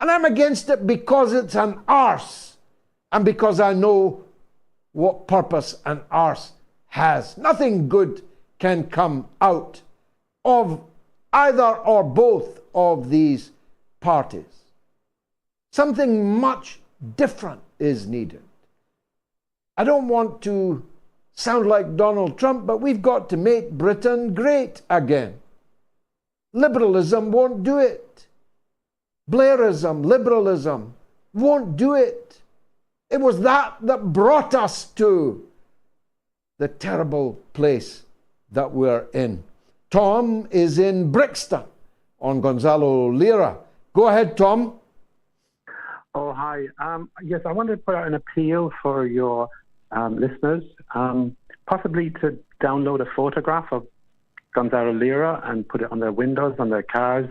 And I'm against it because it's an arse and because I know what purpose an arse has. Nothing good can come out of either or both of these parties. Something much different is needed. I don't want to sound like Donald Trump, but we've got to make Britain great again. Liberalism won't do it. Blairism, liberalism won't do it. It was that brought us to the terrible place that we're in. Tom is in Brixton on Gonzalo Lira. Go ahead, Tom. Oh, hi. Yes, I wanted to put out an appeal for your listeners, possibly to download a photograph of Gonzalo Lira and put it on their windows, on their cars.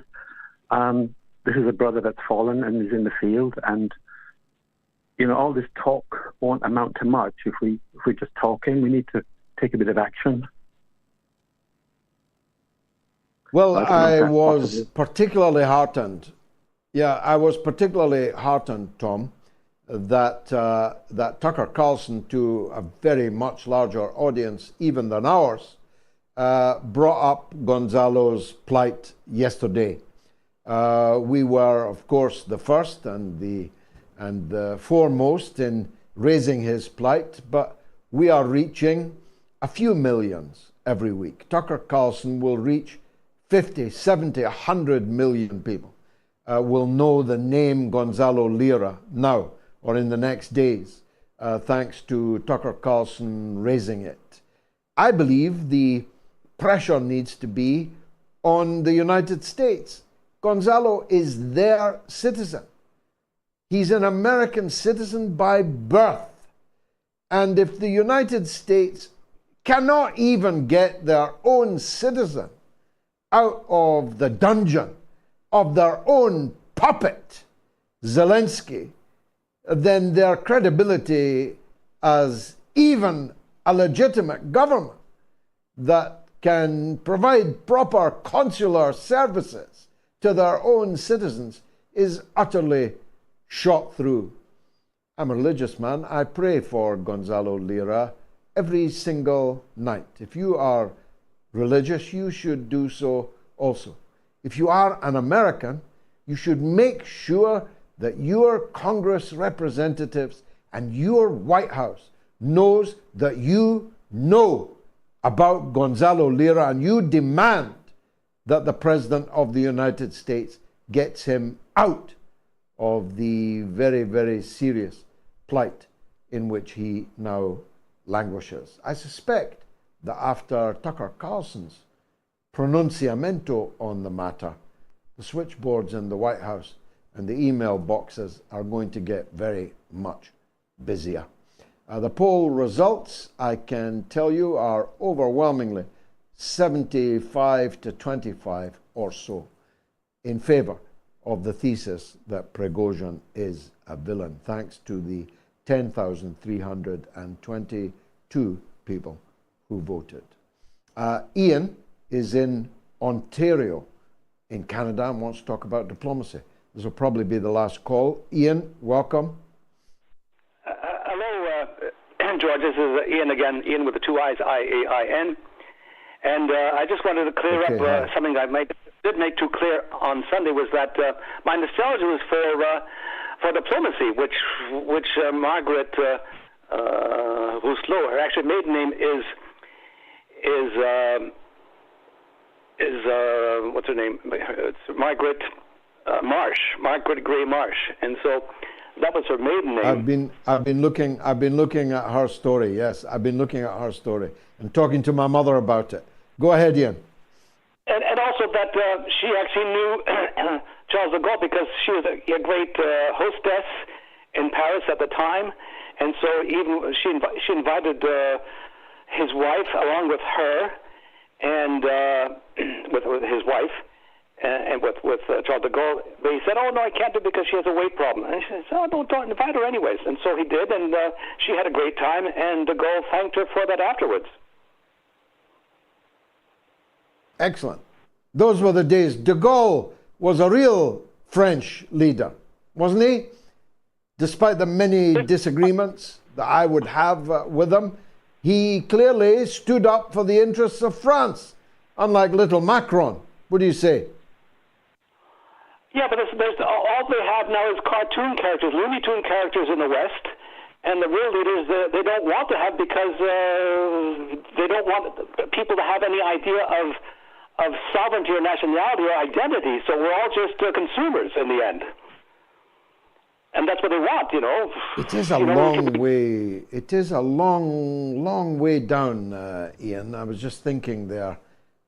This is a brother that's fallen and is in the field, and you know, all this talk won't amount to much if we're just talking. We need to take a bit of action. Well, I was particularly heartened. Yeah, I was particularly heartened, Tom, that Tucker Carlson, to a very much larger audience even than ours, brought up Gonzalo's plight yesterday. We were, of course, the first and the foremost in raising his plight, but we are reaching a few millions every week. Tucker Carlson will reach 50, 70, 100 million people will know the name Gonzalo Lira now or in the next days, thanks to Tucker Carlson raising it. I believe the pressure needs to be on the United States. Gonzalo is their citizen. He's an American citizen by birth. And if the United States cannot even get their own citizen out of the dungeon of their own puppet, Zelensky, then their credibility as even a legitimate government that can provide proper consular services to their own citizens is utterly shot through. I'm a religious man. I pray for Gonzalo Lira every single night. If you are religious, you should do so also. If you are an American, you should make sure that your Congress representatives and your White House knows that you know about Gonzalo Lira and you demand that the President of the United States gets him out of the very, very serious plight in which he now languishes. I suspect that after Tucker Carlson's pronunciamento on the matter, the switchboards in the White House and the email boxes are going to get very much busier. The poll results, I can tell you, are overwhelmingly 75 to 25 or so in favor of the thesis that Prigozhin is a villain, thanks to the 10,322 people who voted. Ian is in Ontario in Canada and wants to talk about diplomacy. This will probably be the last call. Ian, welcome. Hello, George. This is Ian again, Ian with the two I's, I-A-I-N. And I just wanted to clear up something I did make too clear on Sunday, was that my nostalgia was for diplomacy, which Margaret Rousselot, her actual maiden name is what's her name? It's Margaret Margaret Gray Marsh, and so that was her maiden name. I've been looking at her story. Yes, I've been looking at her story and talking to my mother about it. Go ahead, Ian. And also that she actually knew Charles de Gaulle because she was a great hostess in Paris at the time, and so even she invited his wife along with her, and with his wife, and with Charles de Gaulle. But he said, "Oh no, I can't do it because she has a weight problem." And she said, "Oh, don't invite her anyways." And so he did, and she had a great time, and de Gaulle thanked her for that afterwards. Excellent. Those were the days. De Gaulle was a real French leader, wasn't he? Despite the many disagreements that I would have with him, he clearly stood up for the interests of France, unlike little Macron. What do you say? Yeah, but all they have now is cartoon characters, Looney Tune characters in the West, and the real leaders they don't want to have because they don't want people to have any idea of sovereignty or nationality or identity. So we're all just consumers in the end. And that's what they want, you know. It is a long way. It is a long way down, Ian. I was just thinking there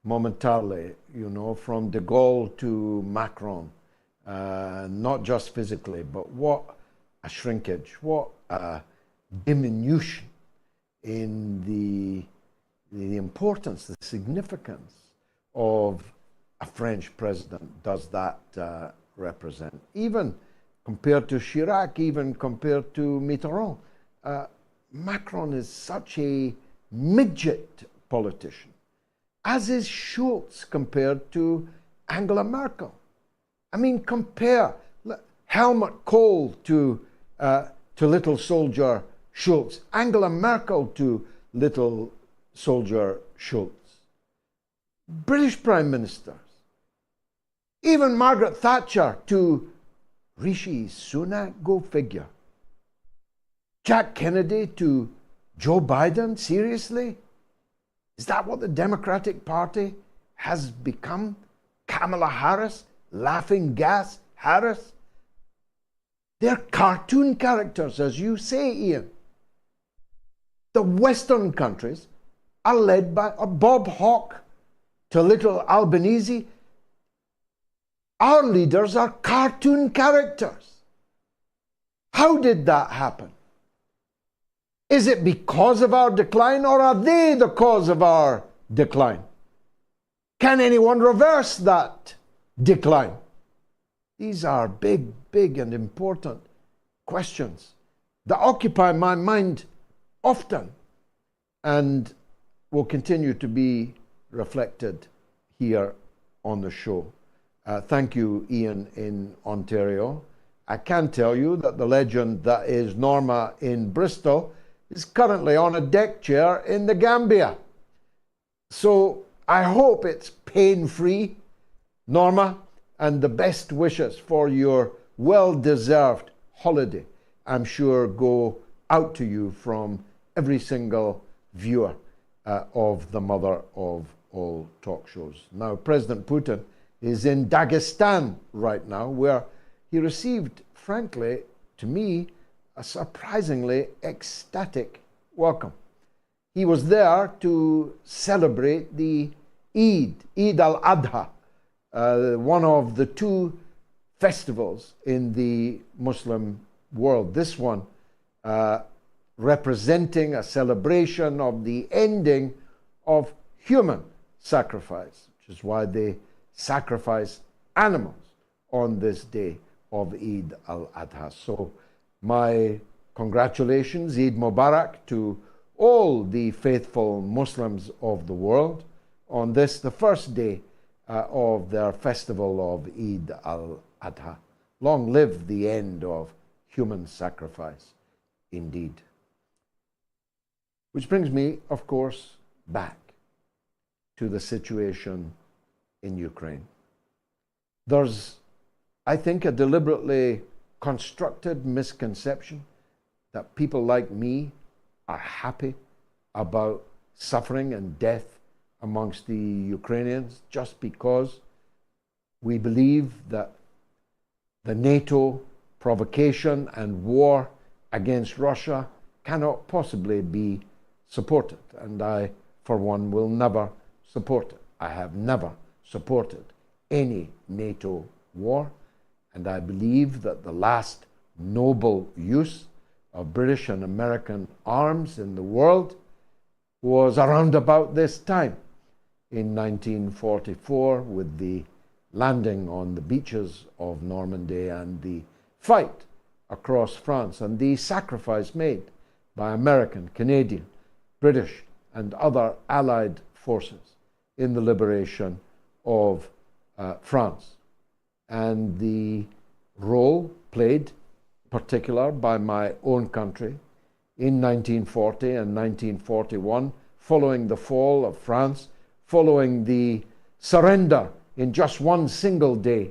momentarily, you know, from de Gaulle to Macron, not just physically, but what a shrinkage, what a diminution in the importance, the significance of a French president does that represent. Even compared to Chirac, even compared to Mitterrand, Macron is such a midget politician, as is Schulz compared to Angela Merkel. I mean, compare Helmut Kohl to little soldier Schulz, Angela Merkel to little soldier Schulz. British Prime Ministers, even Margaret Thatcher to Rishi Sunak, go figure. Jack Kennedy to Joe Biden, seriously? Is that what the Democratic Party has become? Kamala Harris, laughing gas Harris? They're cartoon characters, as you say, Ian. The Western countries are led by Bob Hawke to little Albanese. Our leaders are cartoon characters. How did that happen? Is it because of our decline, or are they the cause of our decline? Can anyone reverse that decline? These are big and important questions that occupy my mind often and will continue to be reflected here on the show. Thank you, Ian, in Ontario. I can tell you that the legend that is Norma in Bristol is currently on a deck chair in the Gambia. So I hope it's pain-free, Norma, and the best wishes for your well-deserved holiday, I'm sure, go out to you from every single viewer of the mother of all talk shows. Now, President Putin is in Dagestan right now, where he received, frankly, to me, a surprisingly ecstatic welcome. He was there to celebrate the Eid al-Adha, one of the two festivals in the Muslim world. This one representing a celebration of the ending of human sacrifice, which is why they sacrifice animals on this day of Eid al-Adha. So my congratulations, Eid Mubarak, to all the faithful Muslims of the world on this, the first day of their festival of Eid al-Adha. Long live the end of human sacrifice, indeed. Which brings me, of course, back to the situation in Ukraine. There's, I think, a deliberately constructed misconception that people like me are happy about suffering and death amongst the Ukrainians just because we believe that the NATO provocation and war against Russia cannot possibly be supported. And I, for one, will never support it. I have never supported any NATO war, and I believe that the last noble use of British and American arms in the world was around about this time in 1944 with the landing on the beaches of Normandy and the fight across France and the sacrifice made by American, Canadian, British and other allied forces in the liberation of France, and the role played in particular by my own country in 1940 and 1941, following the fall of France, following the surrender in just one single day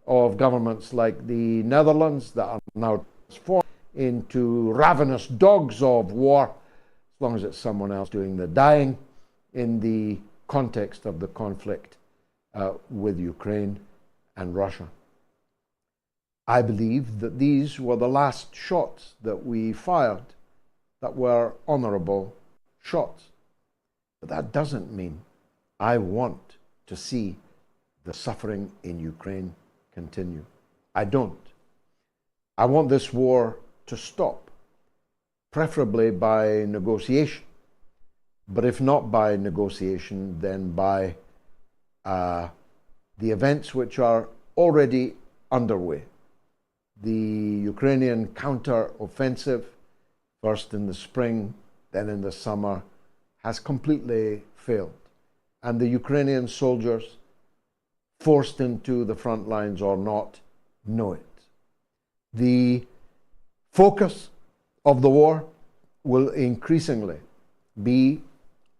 of governments like the Netherlands that are now transformed into ravenous dogs of war, as long as it's someone else doing the dying in the context of the conflict with Ukraine and Russia. I believe that these were the last shots that we fired that were honorable shots. But that doesn't mean I want to see the suffering in Ukraine continue. I don't. I want this war to stop, preferably by negotiation. But if not by negotiation, then by the events which are already underway. The Ukrainian counter-offensive, first in the spring, then in the summer, has completely failed. And the Ukrainian soldiers, forced into the front lines or not, know it. The focus of the war will increasingly be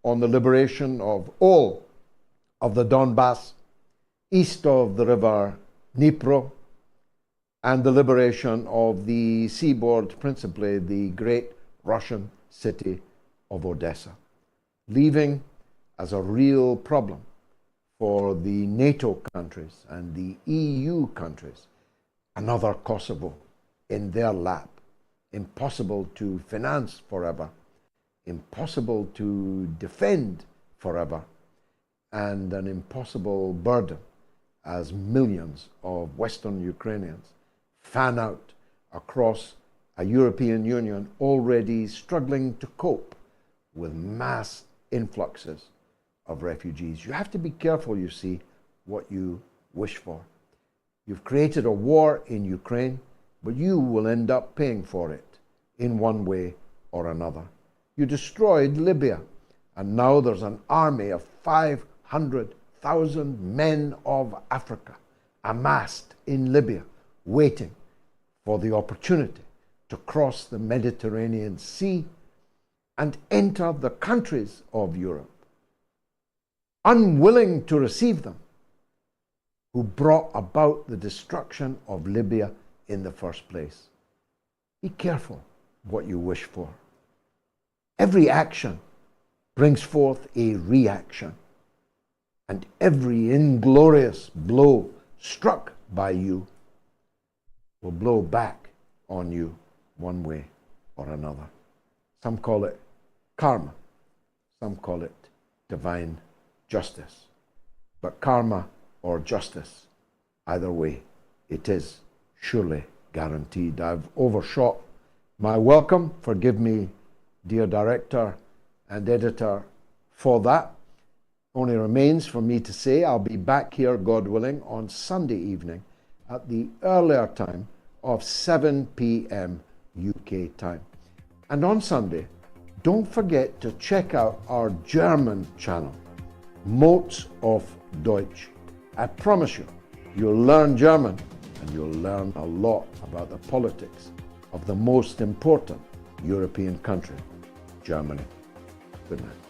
on the liberation of all of the Donbass, east of the river Dnipro, and the liberation of the seaboard, principally the great Russian city of Odessa, leaving as a real problem for the NATO countries and the EU countries another Kosovo in their lap, impossible to finance forever, impossible to defend forever, and an impossible burden as millions of Western Ukrainians fan out across a European Union already struggling to cope with mass influxes of refugees. You have to be careful, you see, what you wish for. You've created a war in Ukraine, but you will end up paying for it in one way or another. You destroyed Libya, and now there's an army of 500,000 men of Africa amassed in Libya, waiting for the opportunity to cross the Mediterranean Sea and enter the countries of Europe, unwilling to receive them, who brought about the destruction of Libya in the first place. Be careful what you wish for. Every action brings forth a reaction, and every inglorious blow struck by you will blow back on you one way or another. Some call it karma, some call it divine justice. But karma or justice, either way, it is surely guaranteed. I've overshot my welcome. Forgive me, dear director and editor, for that. Only remains for me to say I'll be back here, God willing, on Sunday evening at the earlier time of 7 p.m. UK time. And on Sunday, don't forget to check out our German channel, Moats of Deutsch. I promise you, you'll learn German and you'll learn a lot about the politics of the most important European country, Germany. Good night.